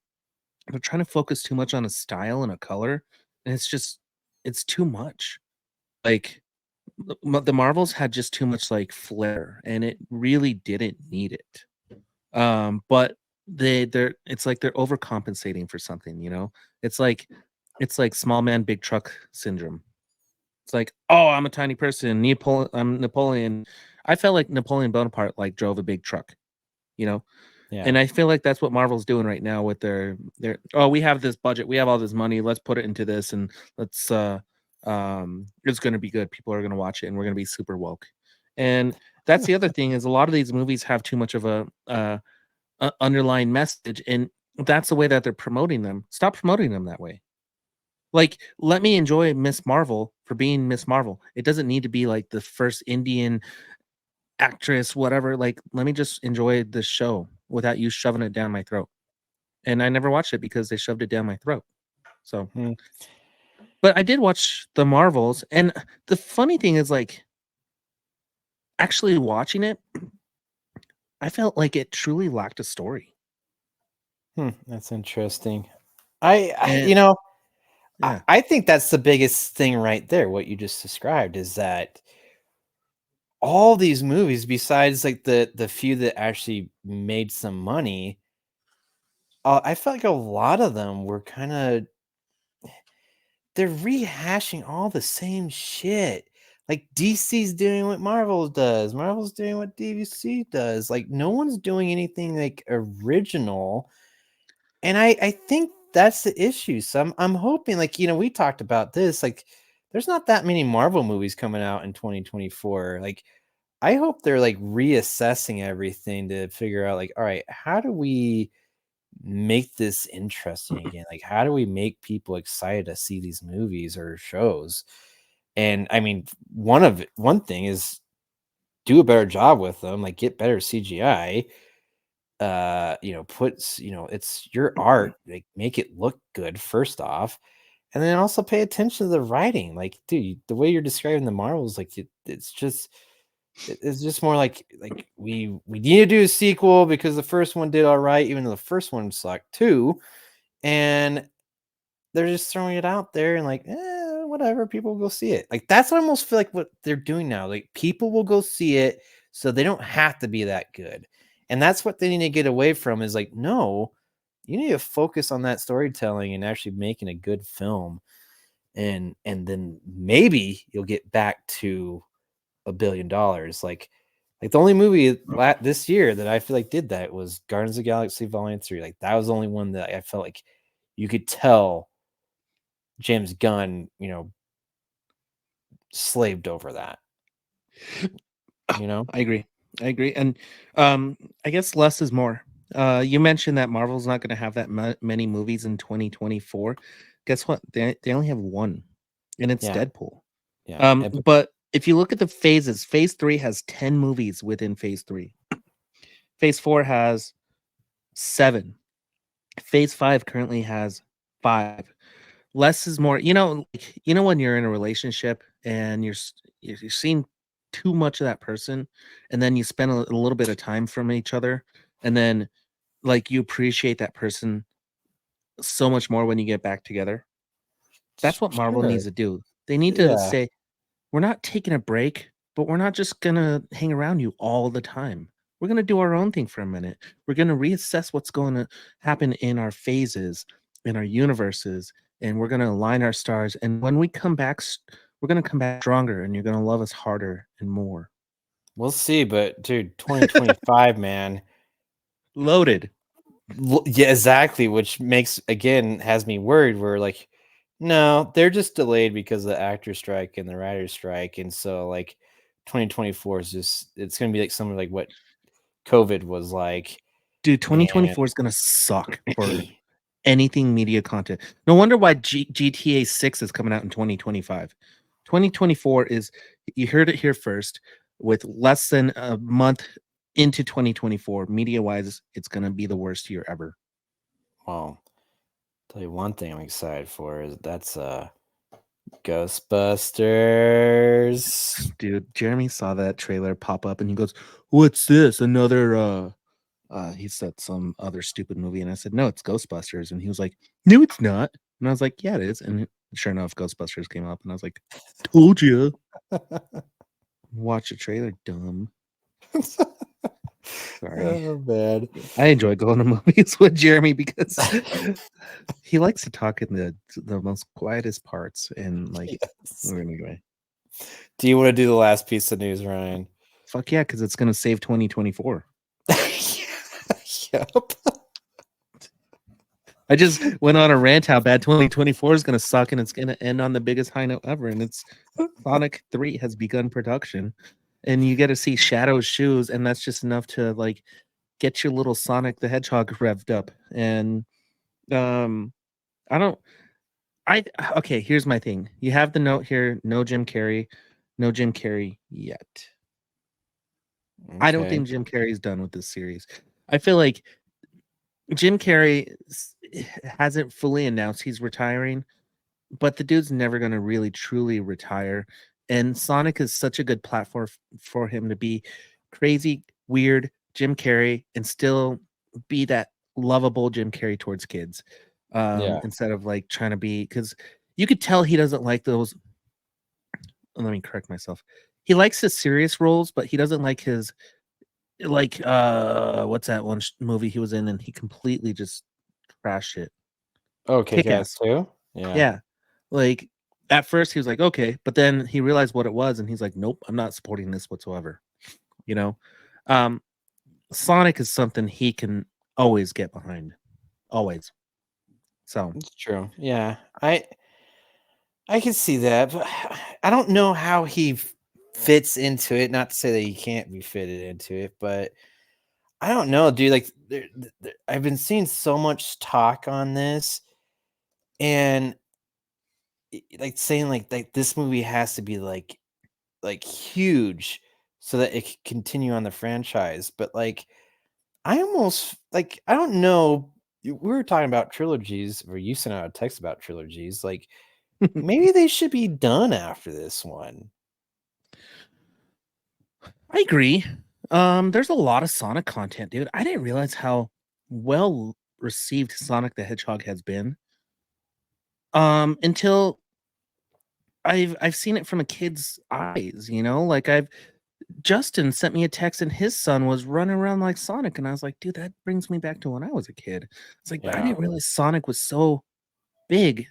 they're trying to focus too much on a style and a color, and it's too much. Like the Marvels had just too much like flair, and it really didn't need it. But they're it's like they're overcompensating for something, you know? It's like small man big truck syndrome. It's like, oh, I'm a tiny person. I'm Napoleon. I felt like Napoleon Bonaparte like drove a big truck, you know? Yeah. And I feel like that's what Marvel's doing right now with their oh, we have this budget, we have all this money, let's put it into this, and let's it's gonna be good. People are gonna watch it and we're gonna be super woke. And that's the other thing is a lot of these movies have too much of a underlying message, and that's the way that they're promoting them. Stop promoting them that way. Like, let me enjoy Miss Marvel for being Miss Marvel. It doesn't need to be like the first Indian actress, whatever. Like, let me just enjoy the show without you shoving it down my throat. And I never watched it because they shoved it down my throat. So, but I did watch the Marvels, and the funny thing is, like, actually watching it, I felt like it truly lacked a story. That's interesting. I And- you know, Yeah. I think that's the biggest thing right there. What you just described is that all these movies, besides like the few that actually made some money, I felt like a lot of them were kind of they're rehashing all the same shit. Like DC's doing what Marvel does, Marvel's doing what DC does. Like no one's doing anything like original. And I think that's the issue. So I'm hoping, like, we talked about this, like there's not that many Marvel movies coming out in 2024. Like I hope they're like reassessing everything to figure out like, all right, how do we make this interesting again? Like how do we make people excited to see these movies or shows? And I mean, one thing is do a better job with them, like get better CGI. It's your art, like make it look good first off, and then also pay attention to the writing. Like, dude, the way you're describing the Marvels, like it's just more like we need to do a sequel because the first one did all right, even though the first one sucked too, and they're just throwing it out there and like, whatever, people will go see it. Like that's what I almost feel like what they're doing now. Like people will go see it, so they don't have to be that good. And that's what they need to get away from is like, no, you need to focus on that storytelling and actually making a good film. And then maybe you'll get back to $1 billion. Like the only movie this year that I feel like did that was Guardians of the Galaxy Volume 3. Like that was the only one that I felt like you could tell James Gunn, slaved over that. I agree. And I guess less is more. You mentioned that Marvel's not going to have that many movies in 2024. Guess what? They only have one, and it's Yeah. Deadpool. Yeah. But if you look at the phases, Phase 3 has 10 movies within Phase 3. Phase 4 has 7. Phase 5 currently has 5. Less is more. When you're in a relationship and you're seeing too much of that person, and then you spend a little bit of time from each other, and then like you appreciate that person so much more when you get back together. That's what Marvel Sure. needs to do. They need to Yeah. say, we're not taking a break, but we're not just gonna hang around you all the time. We're gonna do our own thing for a minute. We're gonna reassess what's going to happen in our phases, in our universes, and we're gonna align our stars. And when we come back, we're gonna come back stronger, and you're gonna love us harder and more. We'll see, but dude, 2025, man. Loaded. Yeah, exactly. Which has me worried. We're like, no, they're just delayed because of the actor strike and the writer strike. And so, like, 2024 is just it's gonna be like something like what COVID was like. Dude, 2024 is gonna suck for anything media content. No wonder why GTA 6 is coming out in 2025. 2024 is, you heard it here first, with less than a month into 2024, media wise, it's gonna be the worst year ever. Well, tell you one thing I'm excited for is that's Ghostbusters. Dude, Jeremy saw that trailer pop up and he goes, "What's this? Another he said some other stupid movie." And I said, "No, it's Ghostbusters." And he was like, "No, it's not." And I was like, "Yeah, it is." And sure enough, Ghostbusters came up and I was like, "Told you." Watch the trailer, dumb. Sorry. Oh man. I enjoy going to movies with Jeremy because he likes to talk in the most quietest parts. And like, Yes. anyway, Do you want to do the last piece of news, Ryan? fuck yeah, because it's gonna save 2024. Yep. I just went on a rant how bad 2024 is gonna suck and it's gonna end on the biggest high note ever. And it's Sonic 3 has begun production, and you get to see Shadow's shoes, and that's just enough to like get your little Sonic the Hedgehog revved up. And okay, here's my thing. You have the note here, no Jim Carrey yet. I don't Okay. think Jim Carrey's done with this series. I feel like Jim Carrey hasn't fully announced he's retiring, but the dude's never going to really truly retire. And Sonic is such a good platform for him to be crazy, weird Jim Carrey and still be that lovable Jim Carrey towards kids. Yeah. Instead of like trying to be, because you could tell he doesn't like those. Let me correct myself. He likes his serious roles, but he doesn't like his like what's that one movie he was in and he completely just trashed it. Okay, Kick-Ass. too. Yeah. Yeah. Like at first he was like, okay, but then he realized what it was and he's like, nope, I'm not supporting this whatsoever. You know? Sonic is something he can always get behind. Always. So It's true. Yeah. I can see that, but I don't know how he fits into it. Not to say that he can't be fitted into it, but I don't know, dude. Like, I've been seeing so much talk on this, and like saying like this movie has to be like huge so that it can continue on the franchise. But like, I almost like I don't know. We were talking about trilogies, or you sent out a text about trilogies. Like, maybe they should be done after this one. I agree. There's a lot of Sonic content, dude. I didn't realize how well received Sonic the Hedgehog has been. Until I've seen it from a kid's eyes, you know? Like Justin sent me a text and his son was running around like Sonic, and I was like, dude, that brings me back to when I was a kid. It's like, but I Yeah. didn't realize Sonic was so big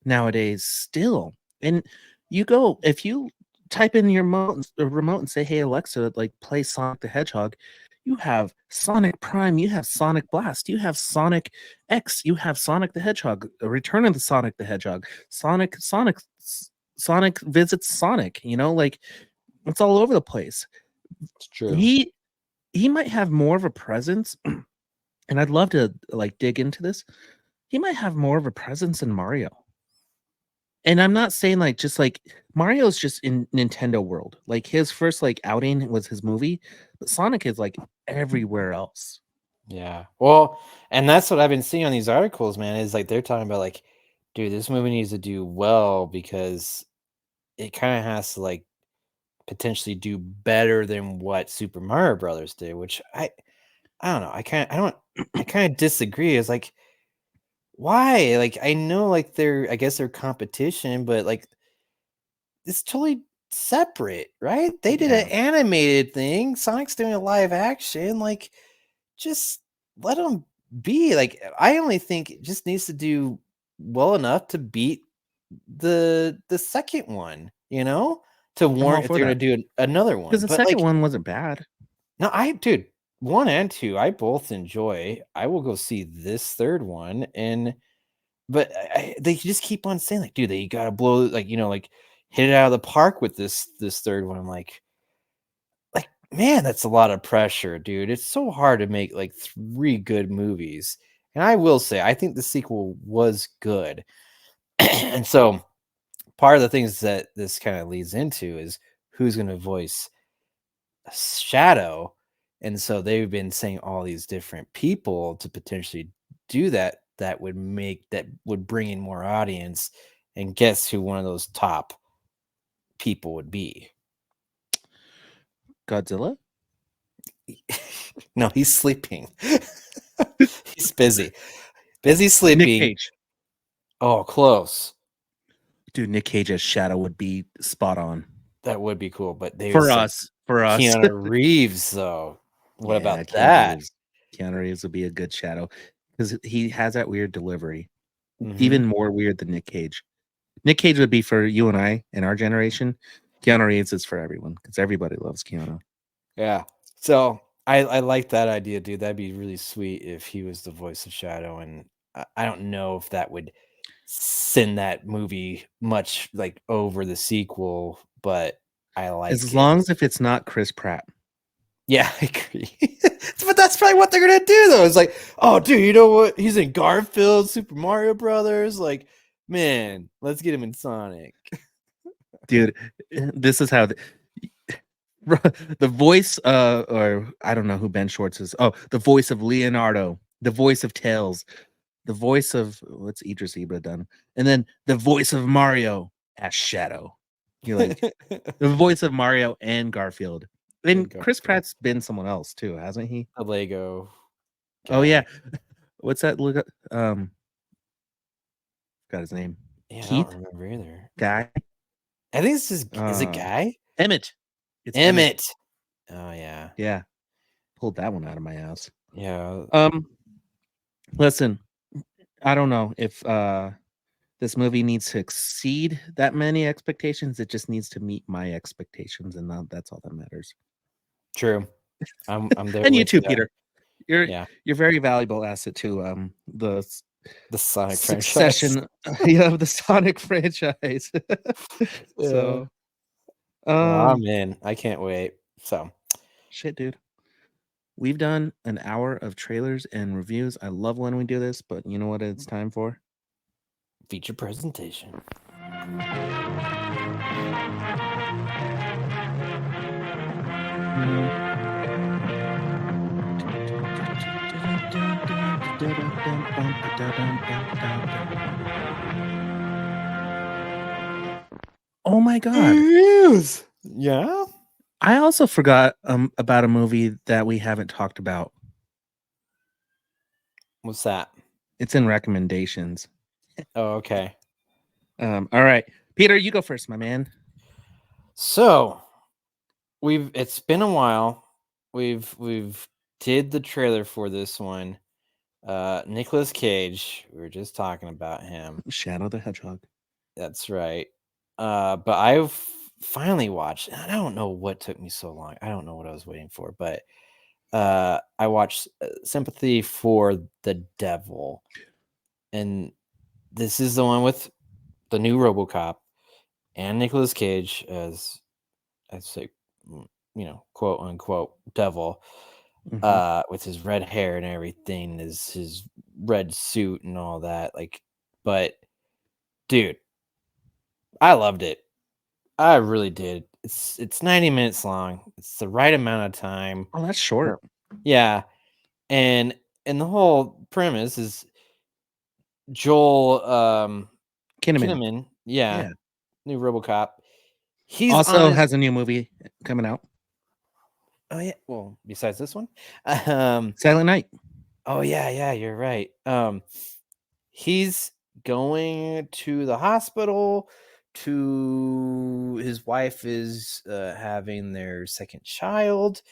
nowadays still. And you go, if you type in your remote and say, hey Alexa, like play Sonic the Hedgehog, you have Sonic Prime, you have Sonic Blast, you have Sonic X, you have Sonic the Hedgehog, Return of the Sonic the Hedgehog, Sonic visits Sonic, you know, like it's all over the place. It's true. He might have more of a presence, and I'd love to like dig into this. He might have more of a presence than Mario. And I'm not saying like just like Mario's just in Nintendo world. Like his first like outing was his movie, but Sonic is like everywhere else. Yeah. Well, and that's what I've been seeing on these articles, man, is like they're talking about like, dude, this movie needs to do well because it kind of has to like potentially do better than what Super Mario Brothers did, which I don't know. I kind of disagree. It's like, why? Like, I know like I guess they're competition, but like it's totally separate, right? They did an animated thing. Sonic's doing a live action. Like, just let them be. Like, I only think it just needs to do well enough to beat the second one, you know, to warrant if they're gonna do another one. Because the But second like, one wasn't bad. no, dude, 1 and 2, I both enjoy. I will go see this third one, but they just keep on saying like, dude, they gotta blow like, you know, like hit it out of the park with this third one. I'm like, man, that's a lot of pressure, dude. It's so hard to make like 3 good movies. And I will say, I think the sequel was good. And so part of the things that this kind of leads into is who's going to voice Shadow. And so they've been saying all these different people to potentially do that. That would bring in more audience. And guess who one of those top people would be? Godzilla? No, he's sleeping. He's busy. Busy Nick sleeping. Cage. Oh, close. Dude, Nick Cage as Shadow would be spot on. That would be cool, but they For said us. For us. Keanu Reeves, though. What about Keanu that? Reeves. Keanu Reeves would be a good Shadow because he has that weird delivery. Mhm. Even more weird than Nick Cage. Nick Cage would be for you and I in our generation. Keanu Reeves is for everyone because everybody loves Keanu. Yeah. So I like that idea, dude. That'd be really sweet if he was the voice of Shadow, and I don't know if that would send that movie much like over the sequel, but I like As it. long as if it's not Chris Pratt. Yeah, I agree. But that's probably what they're gonna do, though. It's like, oh, dude, you know what? He's in Garfield, Super Mario Brothers. Like, man, let's get him in Sonic. Dude, this is how the voice or I don't know who Ben Schwartz is. Oh, the voice of Leonardo, the voice of Tails, the voice of what's Idris Elba done, and then the voice of Mario as Shadow. You're like the voice of Mario and Garfield. And Chris Garfield. Pratt's been someone else too, hasn't he? A Lego. Oh guy. yeah. What's that look got his name. Yeah, Keith? I don't remember either. Guy? I think this is it Guy? Emmett. It's Emmett. Oh yeah. Yeah. Pulled that one out of my ass. Yeah. Listen, I don't know if this movie needs to exceed that many expectations. It just needs to meet my expectations, and that's all that matters. True. I'm there. And you with too, ya. Peter. You're very valuable asset to the Sonic succession of the Sonic franchise. So oh man, I can't wait. So shit, dude. We've done an hour of trailers and reviews. I love when we do this, but you know what it's time for? feature presentation. Oh my god. Yeah. I also forgot about a movie that we haven't talked about. What's that? It's in recommendations. Oh, okay. All right. Peter, you go first, my man. So it's been a while. We've did the trailer for this one. Nicolas Cage, we were just talking about him. Shadow the Hedgehog. That's right. But I've finally watched. I don't know what took me so long. I don't know what I was waiting for, but I watched Sympathy for the Devil, and this is the one with the new RoboCop and Nicolas Cage as I say, quote unquote devil, with his red hair and everything, his red suit and all that. Like, but dude, I loved it. I really did. It's 90 minutes long. It's the right amount of time. Oh, that's short. Yeah. And the whole premise is Joel Kinnaman, Yeah. new RoboCop. He's also has a new movie coming out. Oh yeah. Well, besides this one, Silent Night. Oh yeah, you're right. He's going to the hospital. His wife is having their second child,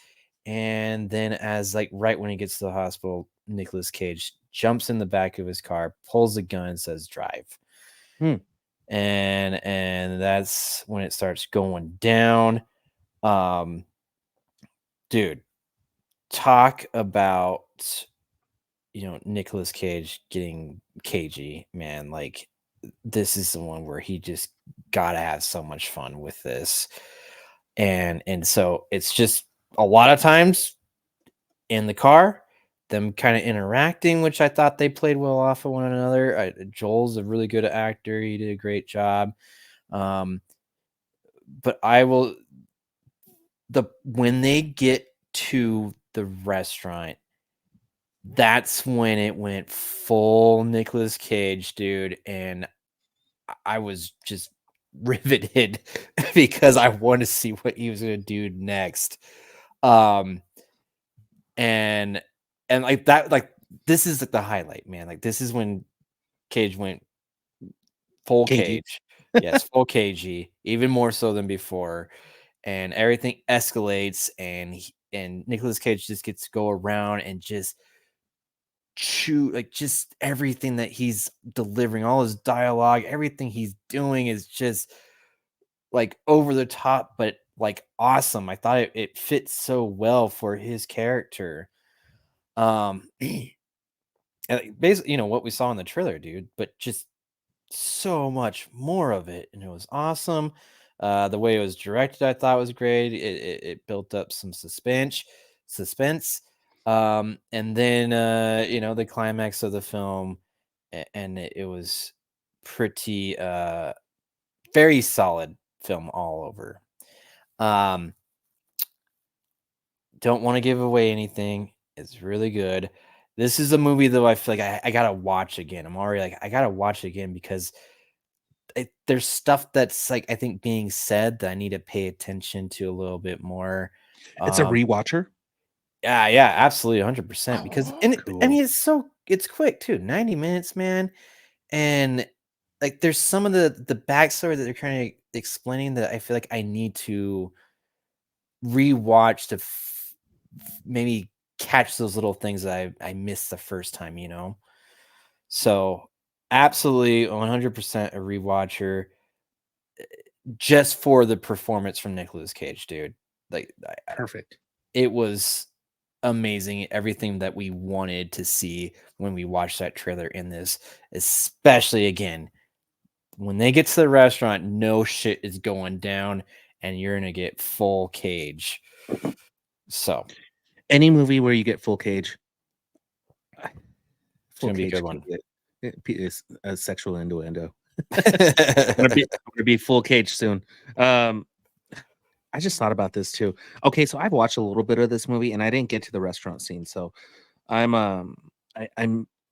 and then as like right when he gets to the hospital, Nicolas Cage jumps in the back of his car, pulls a gun, and says drive. And that's when it starts going down. Dude, talk about Nicolas Cage getting cagey, man. Like, this is the one where he just gotta have so much fun with this. And so it's just a lot of times in the car, them kind of interacting, which I thought they played well off of one another. Joel's a really good actor; he did a great job. Um, but I will when they get to the restaurant, that's when it went full Nicolas Cage, dude, and I was just riveted because I want to see what he was going to do next. Um, and like that, like this is like the highlight, man. Like this is when Cage went full Cagey. Cage. Yes, full cagey, even more so than before. And everything escalates, and Nicolas Cage just gets to go around and just chew like just everything that he's delivering, all his dialogue, everything he's doing is just like over the top, but like awesome. I thought it fits so well for his character. And like, basically, what we saw in the trailer, dude, but just so much more of it, and it was awesome. The way it was directed, I thought was great. It built up some suspense. And then the climax of the film, and it was pretty very solid film all over. Don't want to give away anything. It's really good. This is a movie though I feel like I gotta watch again. I'm already like I gotta watch it again because there's stuff that's like I think being said that I need to pay attention to a little bit more. It's a Um, rewatcher. yeah, absolutely, 100%. Because Oh, and I cool. mean it's quick too, 90 minutes, man. And like there's some of the backstory that they're kind of explaining that I feel like I need to rewatch to maybe catch those little things that I missed the first time. So absolutely 100% a rewatcher just for the performance from Nicolas Cage, dude. Like Perfect. it was amazing. Everything that we wanted to see when we watched that trailer in this, especially again, when they get to the restaurant, no shit is going down and you're going to get full Cage. So Any movie where you get full Cage, it's full going to be a Cage good can one. get is a sexual innuendo. I'm gonna be full Cage soon. I just thought about this too. Okay, so I've watched a little bit of this movie and I didn't get to the restaurant scene. So I'm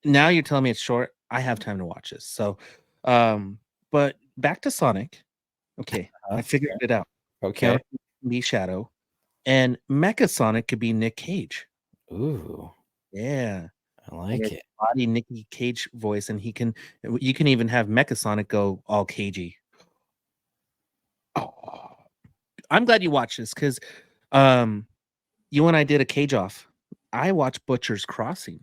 now you're telling me it's short. I have time to watch this. So but back to Sonic. Okay, I figured it out. Okay. Keanu can be Shadow and Mecha Sonic could be Nick Cage. Ooh, Yeah. I And like it's it. body Nicky Cage voice, and you can even have Mecha Sonic go all cagey. Oh, I'm glad you watched this because you and I did a cage off. I watched Butcher's Crossing.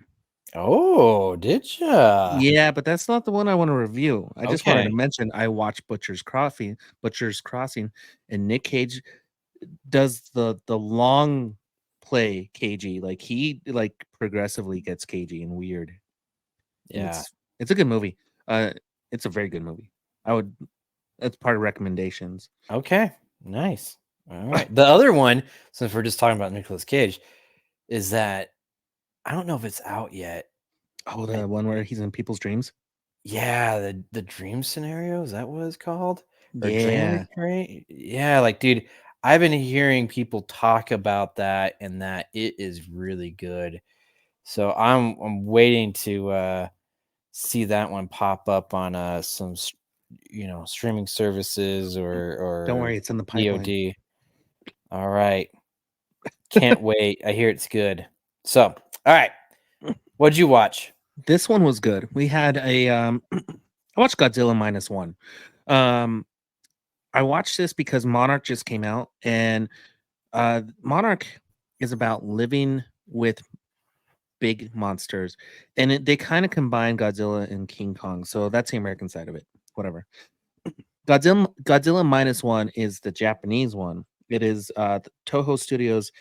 Oh, did ya? Yeah, but that's not the one I want to review. I just wanted to Okay. mention I watched Butcher's Crossing, and Nick Cage does the long play cagey. Like he like progressively gets cagey and weird. And Yeah. it's a good movie. It's a very good movie. That's part of recommendations. Okay. Nice. All right. The other one, since we're just talking about Nicolas Cage, is that I don't know if it's out yet. Oh, the one where he's in people's dreams? Yeah, the dream scenario, is that what it's called? Or dream Yeah. right? Yeah, like dude, I've been hearing people talk about that and that it is really good. So I'm waiting to see that one pop up on some streaming services Don't or worry, it's in the pipeline. VOD. All right. Can't wait. I hear it's good. So, all right. What'd you watch? This one was good. We had I watched Godzilla -1. Um I watched this because Monarch just came out, and Monarch is about living with big monsters, and they kind of combine Godzilla and King Kong. So that's the American side of it. Whatever. Godzilla -1 is the Japanese one. It is Toho Studios'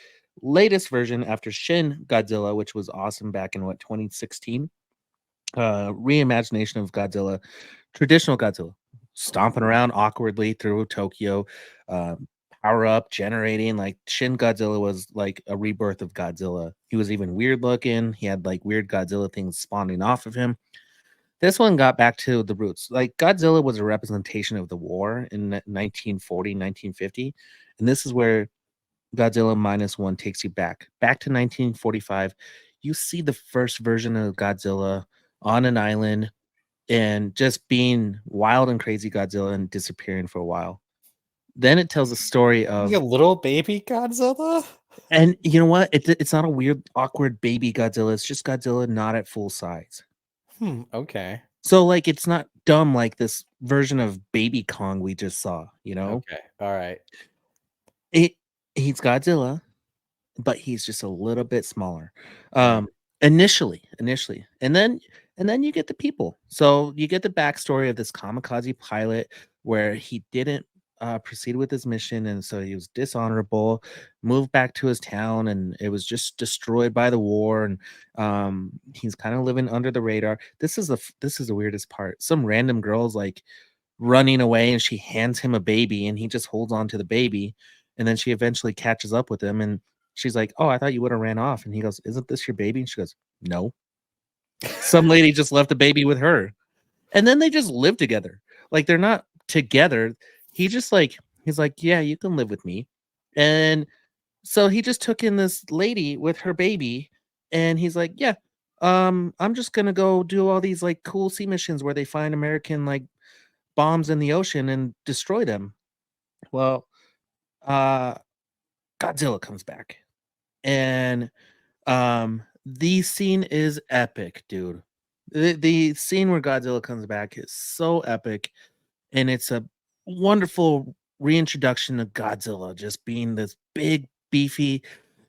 latest version after Shin Godzilla, which was awesome back in 2016. Reimagination of Godzilla, traditional Godzilla, stomping around awkwardly through Tokyo, uh, power up, generating. Like Shin Godzilla was like a rebirth of Godzilla. He was even weird looking. He had like weird Godzilla things spawning off of him. This one got back to the roots. Like Godzilla was a representation of the war in 1940, 1950. And this is where Godzilla minus one takes you back to 1945. You see the first version of Godzilla on an island and just being wild and crazy Godzilla and disappearing for a while. Then it tells a story of, Like a little baby Godzilla? and you know what? It's not a weird, awkward baby Godzilla. It's just Godzilla not at full size. Okay. So like it's not dumb like this version of Baby Kong we just saw, you know? Okay. All right. He's Godzilla, but he's just a little bit smaller. Yeah. Initially. And then you get the people. So you get the backstory of this kamikaze pilot where he didn't proceed with his mission, and so he was dishonorable, moved back to his town, and it was just destroyed by the war. And he's kind of living under the radar. This is the weirdest part. Some random girl's like running away, and she hands him a baby, and he just holds on to the baby, and then she eventually catches up with him, and she's like, "Oh, I thought you would have ran off." And he goes, "Isn't this your baby?" And she goes, "No." Some lady just left a baby with her. And then they just live together. Like they're not together. He's like, "Yeah, you can live with me." And so he just took in this lady with her baby, and he's like, "Yeah, I'm just gonna go do all these like cool sea missions where they find American like bombs in the ocean and destroy them." Well, uh Godzilla comes back. And the scene is epic, dude. The scene where Godzilla comes back is so epic, and it's a wonderful reintroduction of Godzilla just being this big, beefy,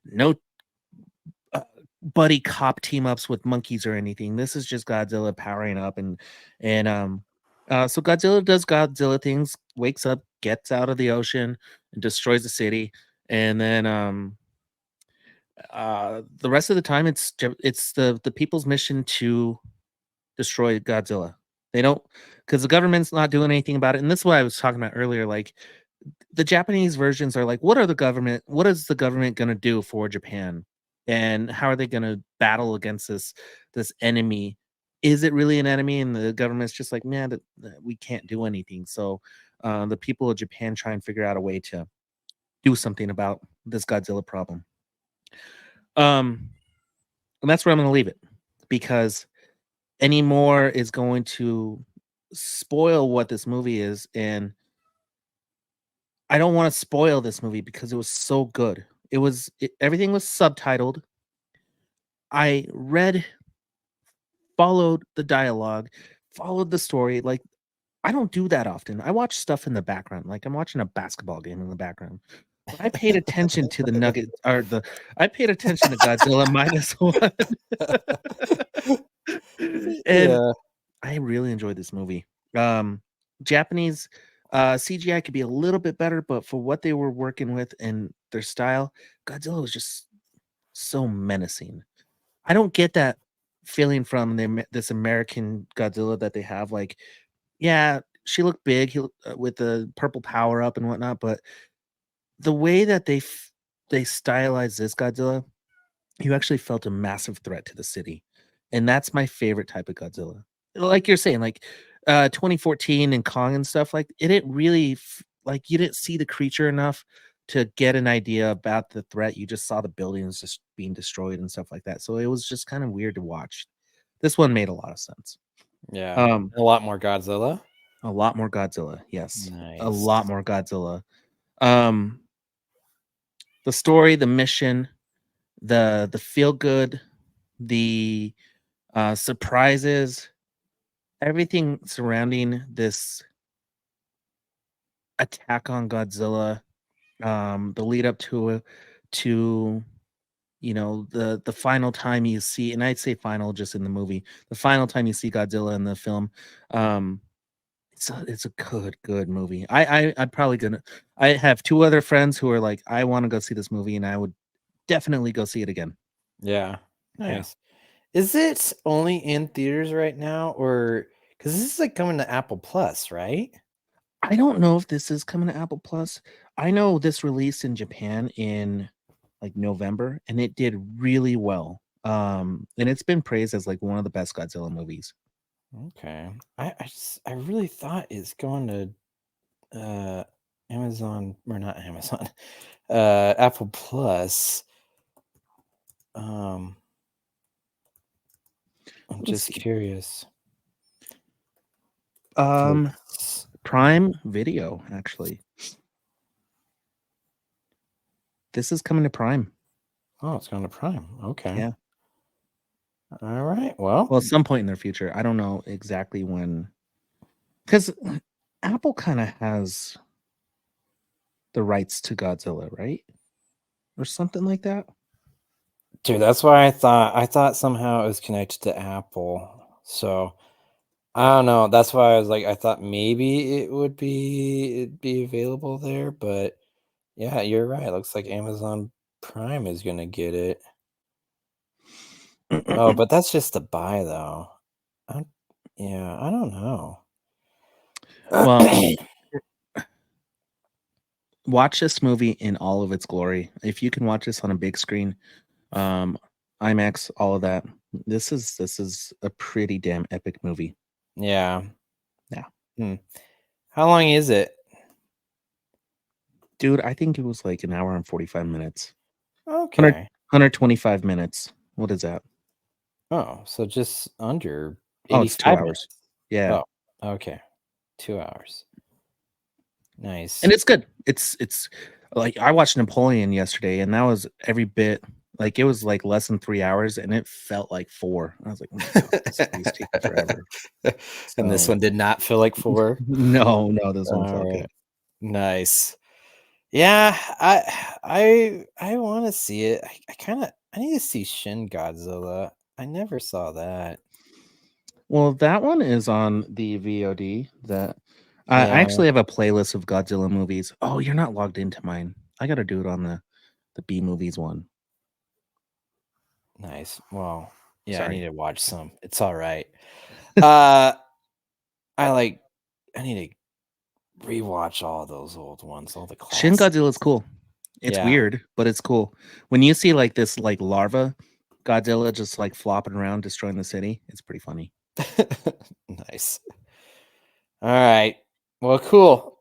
no uh, buddy cop team ups with monkeys or anything. This is just Godzilla powering up, and so Godzilla does Godzilla things, wakes up, gets out of the ocean, and destroys the city, and then the rest of the time it's the people's mission to destroy Godzilla. They don't, because the government's not doing anything about it. And this is what I was talking about earlier. Like the Japanese versions are like, what is the government gonna do for Japan? And how are they gonna battle against this enemy? Is it really an enemy? And the government's just like, man, that we can't do anything. So the people of Japan try and figure out a way to do something about this Godzilla problem. And that's where I'm going to leave it, because any more is going to spoil what this movie is, and I don't want to spoil this movie because it was so good. Everything was subtitled. I followed the dialogue, followed the story. Like I don't do that often. I watch stuff in the background, like I'm watching a basketball game in the background. But I paid attention to the Nugget, I paid attention to Godzilla minus one. And Yeah. I really enjoyed this movie. Japanese CGI could be a little bit better, but for what they were working with and their style, Godzilla was just so menacing. I don't get that feeling from this American Godzilla that they have. Like, yeah, she looked big with the purple power up and whatnot, but the way that they stylized this Godzilla, you actually felt a massive threat to the city. And that's my favorite type of Godzilla. Like you're saying, like 2014 and Kong and stuff, like it didn't really like you didn't see the creature enough to get an idea about the threat. You just saw the buildings just being destroyed and stuff like that. So it was just kind of weird to watch. This one made a lot of sense. Yeah. A lot more Godzilla. A lot more Godzilla, yes. Nice. A lot more Godzilla. The story, the mission, the feel good, the surprises, everything surrounding this attack on Godzilla, the lead up to the final time you see, and I'd say final just in the movie, the final time you see Godzilla in the film, it's a good movie. I'm probably gonna. I have two other friends who are like, I want to go see this movie, and I would definitely go see it again. Yeah. Nice. Is it only in theaters right now, or because this is like coming to Apple Plus, right? I don't know if this is coming to Apple Plus. I know this released in Japan in like November, and it did really well. And it's been praised as like one of the best Godzilla movies. Okay. I really thought it's going to Amazon, or not Amazon, Apple Plus. I'm Let's just see. curious. Prime Video, actually. This is coming to Prime. Oh, it's going to Prime. Okay. Yeah. All right. Well, Well, at some point in their future. I don't know exactly when. Because Apple kind of has the rights to Godzilla, right? Or something like that. dude, that's why I thought somehow it was connected to Apple. So I don't know. That's why I was like, I thought maybe it'd be available there, but yeah, you're right. Looks like Amazon Prime is gonna get it. Oh, but that's just a buy though. Yeah, I don't know. Well, watch this movie in all of its glory. If you can watch this on a big screen, IMAX, all of that. This is a pretty damn epic movie. Yeah. Yeah. How long is it? Dude, I think it was like an hour and 45 minutes. Okay. 125 minutes. What is that? Oh, so just under Oh, it's 2 85 hours. minutes. Yeah. Oh, okay. 2 hours. Nice. And it's good. It's like I watched Napoleon yesterday, and that was every bit like it was like less than 3 hours, and it felt like 4. I was like, oh my God, this movie's taking forever. And this So- one did not feel like 4. No, this one felt All good. right. Nice. Yeah, I want to see it. I need to see Shin Godzilla. I never saw that. Well, that one is on the VOD. That I Yeah. actually have a playlist of Godzilla movies. Oh, you're not logged into mine. I got to do it on the B movies one. Nice. Well, yeah, Sorry. I need to watch some. It's all right. I need to rewatch all those old ones, all the classics. Shin Godzilla is cool. It's Yeah. weird, but it's cool. When you see like this like larva Godzilla just like flopping around destroying the city, it's pretty funny. Nice. All right. Well, cool.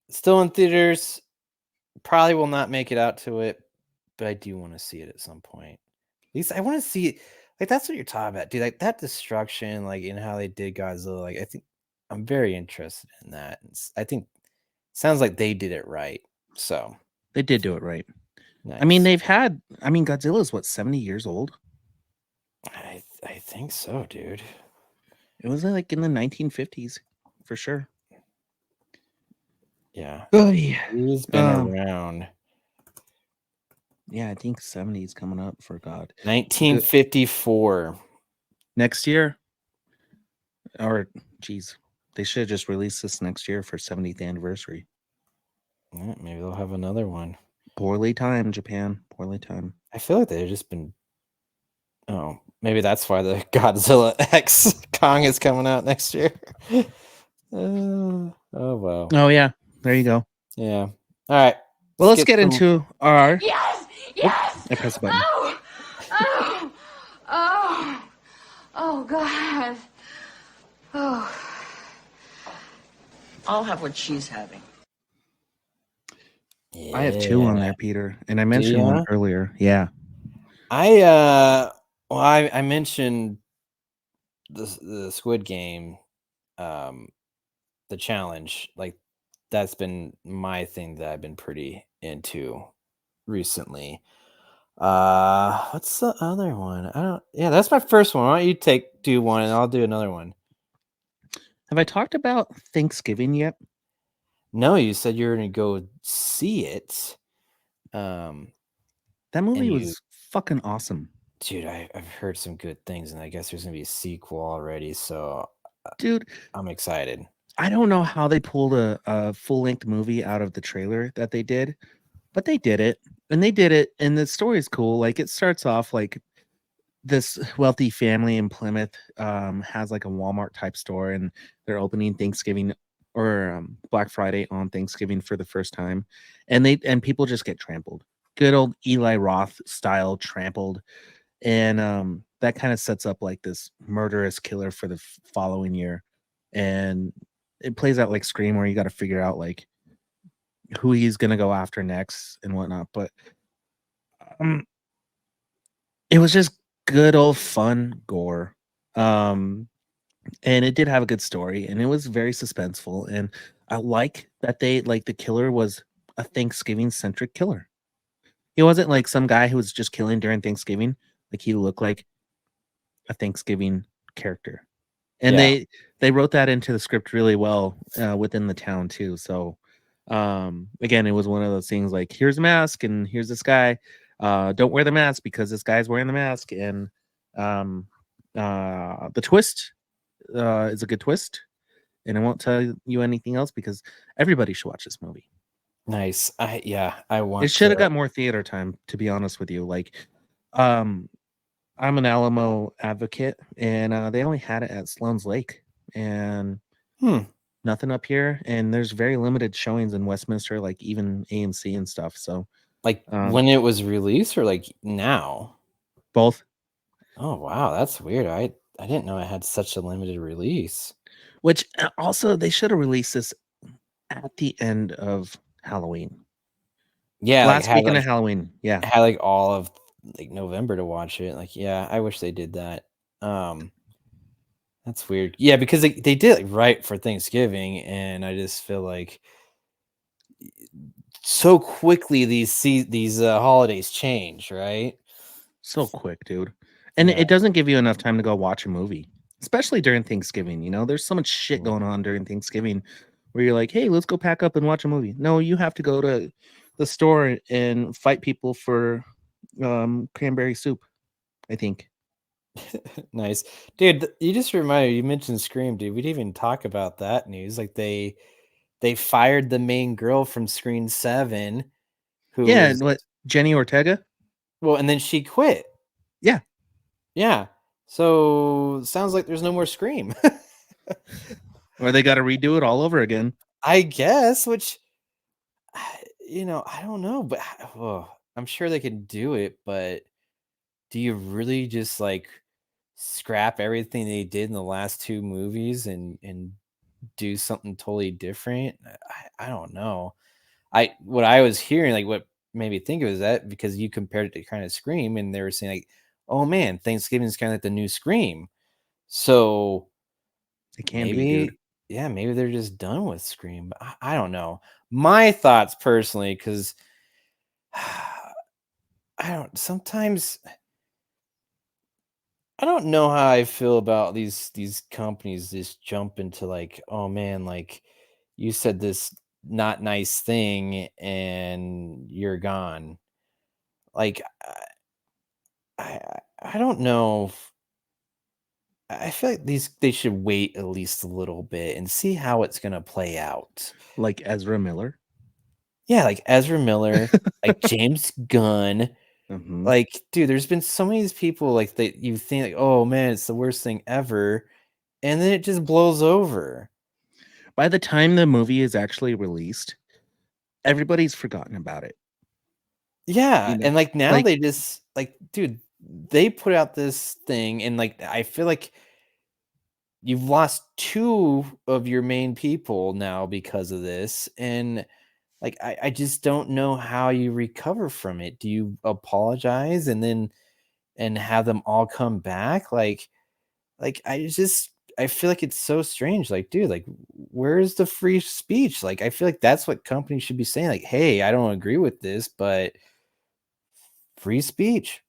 Still in theaters. Probably will not make it out to it, but I do want to see it at some point. At least I want to see it. Like, that's what you're talking about, dude. Like that destruction, like in how they did Godzilla. Like, I think I'm very interested in that. I think sounds like they did it right. So They did do it right. nice. I mean, Godzilla's what, 70 years old? I think so, dude. It was like in the 1950s for sure. Yeah. Oh yeah. He's been around. Yeah, I think 70s coming up for God. 1954. Next year. Or geez, they should have just released this next year for 70th anniversary. Yeah, maybe they'll have another one. Poorly timed, Japan. Poorly timed. I feel like they've just been. Oh, maybe that's why the Godzilla X Kong is coming out next year. Oh well. Oh yeah, there you go. Yeah. All right. Well, let's get into our. Yes! I press the button. Oh, God. Oh. I'll have what she's having. I have 2 on there, Peter, and I mentioned one earlier. Yeah. I mentioned the Squid Game, the challenge. Like that's been my thing that I've been pretty into recently. What's the other one? Yeah, that's my first one. Why don't you do one and I'll do another one? Have I talked about Thanksgiving yet? No, you said you were gonna go see it. That movie was fucking awesome. Dude, I've heard some good things, and I guess there's gonna be a sequel already. So, dude, I'm excited. I don't know how they pulled a full-length movie out of the trailer that they did, but they did it, and the story is cool. Like it starts off like this wealthy family in Plymouth has like a Walmart type store, and they're opening Thanksgiving or Black Friday on Thanksgiving for the first time, and people just get trampled. Good old Eli Roth style trampled, and that kind of sets up like this murderous killer for the following year, and it plays out like Scream, where you got to figure out like who he's gonna go after next and whatnot. But it was just good old fun gore. And it did have a good story, and it was very suspenseful. And I like that they like the killer was a Thanksgiving centric killer. He wasn't like some guy who was just killing during Thanksgiving. Like he looked like a Thanksgiving character, and Yeah. they wrote that into the script really well within the town too. So again, it was one of those things like here's a mask and here's this guy. Don't wear the mask because this guy's wearing the mask, and the twist is a good twist, and I won't tell you anything else because everybody should watch this movie. Nice. I want It should have to. got more theater time, to be honest with you. Like, I'm an Alamo advocate, and they only had it at Sloan's Lake, and nothing up here. And there's very limited showings in Westminster, like even AMC and stuff. So, Like when it was released, or like now? both. Oh wow, that's weird. I didn't know it had such a limited release. Which also they should have released this at the end of Halloween. Yeah, Last like, weekend of Halloween. Yeah. had like all of like November to watch it. Like, yeah, I wish they did that. That's weird. Yeah, because they did it right for Thanksgiving, and I just feel like so quickly these holidays change, right? So quick, dude. And Yeah. it doesn't give you enough time to go watch a movie, especially during Thanksgiving. You know, there's so much shit Mm. going on during Thanksgiving where you're like, hey, let's go pack up and watch a movie. No, you have to go to the store and fight people for cranberry soup, I think. Nice. Dude, you just reminded you mentioned Scream, dude. We didn't even talk about that news. Like they fired the main girl from Screen 7 who Yeah, was and what Jenny Ortega? well, and then she quit. Yeah. Yeah. So sounds like there's no more Scream. Or they got to redo it all over again. I guess, which I don't know, but I'm sure they can do it, but do you really just like scrap everything they did in the last two movies and do something totally different? I don't know. What I was hearing, like what made me think of is that because you compared it to kind of Scream, and they were saying like, oh man, Thanksgiving is kind of like the new Scream. So It can be, dude. maybe they're just done with Scream. But I don't know. My thoughts personally, because sometimes I don't know how I feel about these companies just jump into like, oh man, like you said this not nice thing and you're gone. Like I don't know. I feel like they should wait at least a little bit and see how it's gonna play out. Like Ezra Miller. Yeah, like Ezra Miller, like James Gunn. Mhm. Like, dude, there's been so many of these people like that you think like, oh man, it's the worst thing ever, and then it just blows over. By the time the movie is actually released, everybody's forgotten about it. Yeah, You know, and like now like they just like, dude, they put out this thing, and like I feel like you've lost two of your main people now because of this, and like I just don't know how you recover from it. Do you apologize and then and have them all come back? Like I feel like it's so strange. Like, dude, like where's the free speech? Like, I feel like that's what companies should be saying. Like, hey, I don't agree with this, but free speech.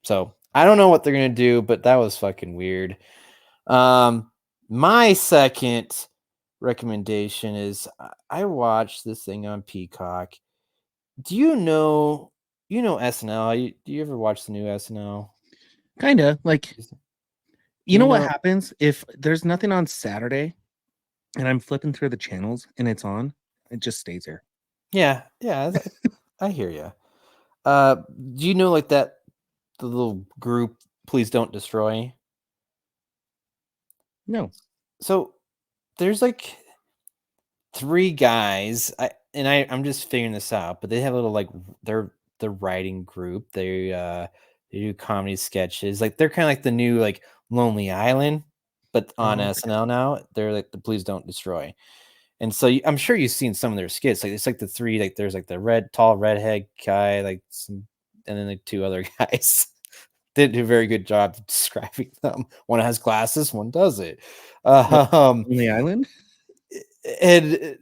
So I don't know what they're gonna do, but that was fucking weird. My second recommendation is I watched this thing on Peacock. Do you know SNL? Do you ever watch the new SNL? kind of like Do you know you what know? happens if there's nothing on Saturday and I'm flipping through the channels and it's on, it just stays there. Yeah, I hear you. Do you know like that the little group Please Don't Destroy? No. So there's like three guys. I'm just figuring this out, but they have a little like they're the writing group. They do comedy sketches. Like they're kind of like the new like Lonely Island, but on Oh, okay. SNL now. They're like the Please Don't Destroy. And so I'm sure you've seen some of their skits. Like it's like the three, like there's like the tall redhead guy, like some, and then like two other guys. Did do a very good job of describing them. One has glasses, one does it. Um, On the island and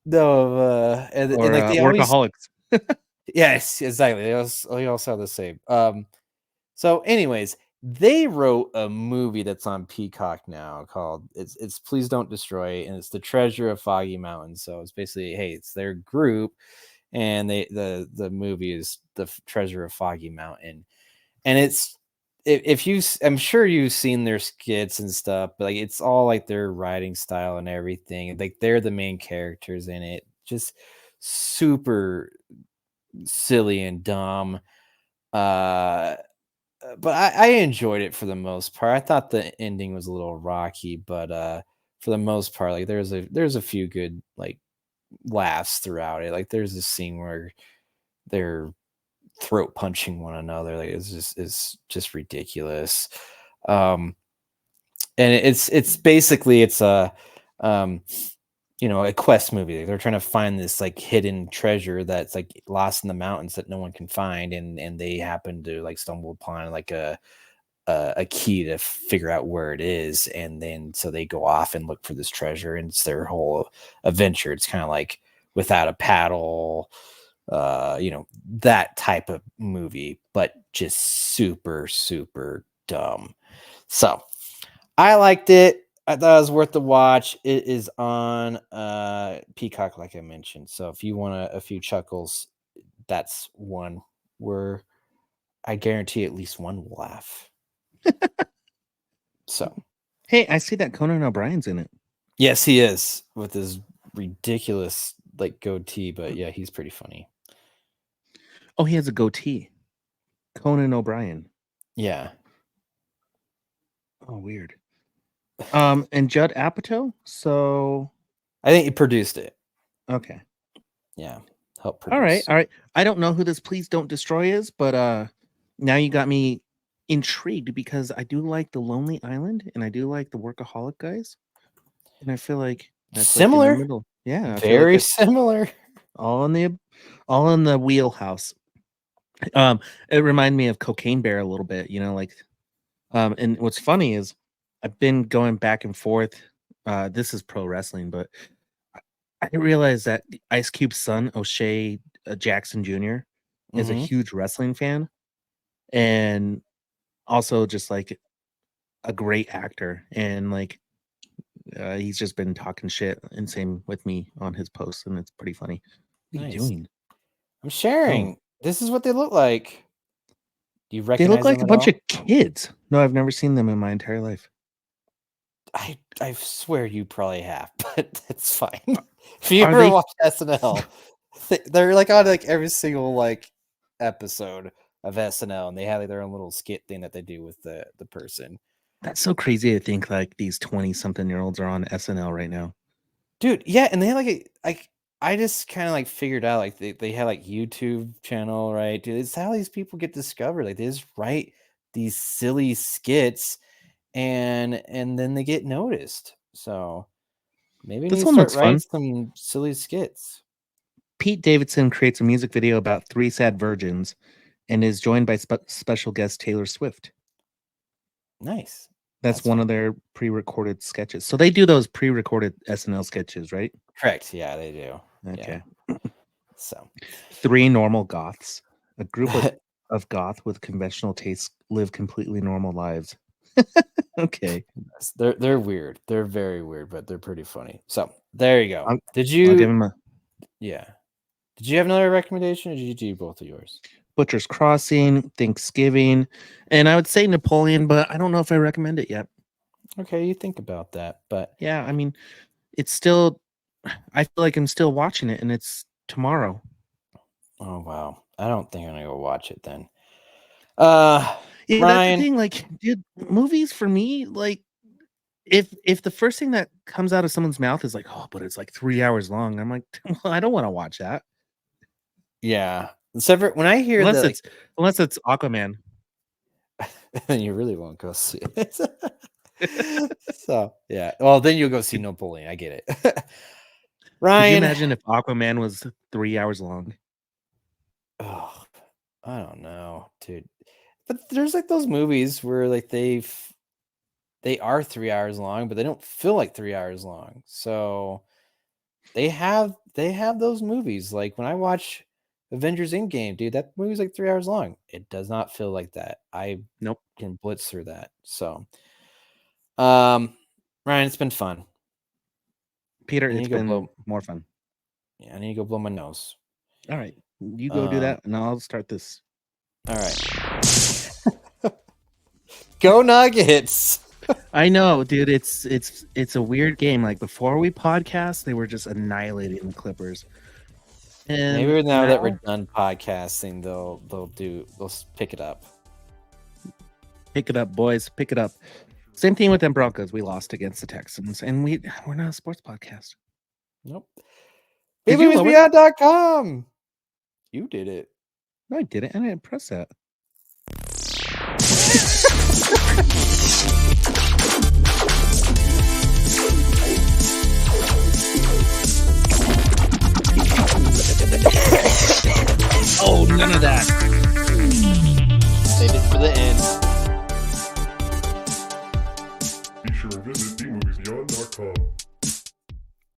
no, and or like they always, workaholics. yes, exactly. They all sound the same. So, anyways, they wrote a movie that's on Peacock now called it's Please Don't Destroy, and it's the Treasure of Foggy Mountain. So it's basically, hey, it's their group, and the movie is the Treasure of Foggy Mountain, and it's if you I'm sure you've seen their skits and stuff, but like it's all like their writing style and everything. Like they're the main characters in it, just super silly and dumb. Uh but I enjoyed it for the most part. I thought the ending was a little rocky, but for the most part, like there's a few good like laughs throughout it. Like there's a scene where they're throat punching one another. Like it's just ridiculous. Um and it's basically it's a um a quest movie. Like, they're trying to find this like hidden treasure that's like lost in the mountains that no one can find, and they happen to like stumble upon like a key to figure out where it is, and then so they go off and look for this treasure, and it's their whole adventure. It's kind of like Without a Paddle, that type of movie, but just super super dumb. So I liked it. I thought it was worth the watch. It is on Peacock, like I mentioned. So if you want a few chuckles, that's one where I guarantee at least one will laugh. So Hey, I see that Conan O'Brien's in it. yes, he is with his ridiculous like goatee, but yeah, he's pretty funny. Oh, he has a goatee. Conan O'Brien. Yeah. Oh, weird. And Judd Apatow. So I think he produced it. okay. Yeah. Help produce. All right. I don't know who this Please Don't Destroy is, but now you got me intrigued because I do like the Lonely Island and I do like the Workaholic guys. And I feel like that's Similar. like in the middle. Yeah. I feel Very like similar. all in the wheelhouse. It reminded me of Cocaine Bear a little bit, and what's funny is I've been going back and forth. This is pro wrestling, but I didn't realize that Ice Cube's son, O'Shea Jackson Jr., is a Mhm. huge wrestling fan and also just like a great actor. And like he's just been talking shit and same with me on his posts, and it's pretty funny. What are you Nice. doing? I'm sharing. This is what they look like. Do you They recognize look like them a at bunch all? of kids. No, I've never seen them in my entire life. I swear you probably have, but it's fine. If you Are ever they- watch SNL, they're like on like every single like episode of SNL, and they have like, their own little skit thing that they do with the person. That's so crazy to think like these 20-something-year-olds are on SNL right now. Dude, yeah, and they had like I just kind of like figured out like they had like YouTube channel, right? Dude, it's how these people get discovered. Like they just write these silly skits and then they get noticed. So maybe This we one start looks writing fun. some silly skits. Pete Davidson creates a music video about three sad virgins and is joined by special guest Taylor Swift. Nice. That's one of their pre-recorded sketches. So they do those pre-recorded SNL sketches, right? Correct. Yeah, they do. Okay. Yeah. So Three normal goths. A group of goth with conventional tastes live completely normal lives. Okay. they're weird. They're very weird, but they're pretty funny. So there you go. I'll Did give you him a Yeah. Did you have another recommendation or did you do both of yours? Butcher's Crossing, Thanksgiving, and I would say Napoleon, but I don't know if I recommend it yet. Okay, you think about that, but Yeah, I mean, it's still, I feel like I'm still watching it, and it's tomorrow. oh wow. I don't think I'm gonna go watch it then. Yeah, that's the Ryan, thing. Like, dude, movies for me, like, if the first thing that comes out of someone's mouth is like, oh, but it's like 3 hours long, I'm like, well, I don't want to watch that Yeah. Separate when I hear unless that, it's Aquaman. then you really won't go see it. So yeah. Well, then you'll go see Napoleon. I get it. Could you Ryan. imagine if Aquaman was 3 hours long? Oh, I don't know, dude. But there's like those movies where like they are 3 hours long, but they don't feel like 3 hours long. So they have those movies. Like when I watch Avengers Endgame, dude, that movie's like 3 hours long. It does not feel like that. I Nope. can blitz through that. So Ryan, it's been fun. Peter, I need it's to go been blow- more fun. Yeah, I need to go blow my nose. All right, you go do that, and I'll start this. All right. Go Nuggets. I know, dude. It's a weird game. Like before we podcast, they were just annihilating the Clippers. And Maybe now that we're done podcasting, they'll pick it up. pick it up, boys. Pick it up. Same thing with them Broncos. We lost against the Texans, and we're not a sports podcast. Nope. Did you lower BabyWithBeyond.com. You did it. No, I didn't. I didn't press that. Oh, none of that.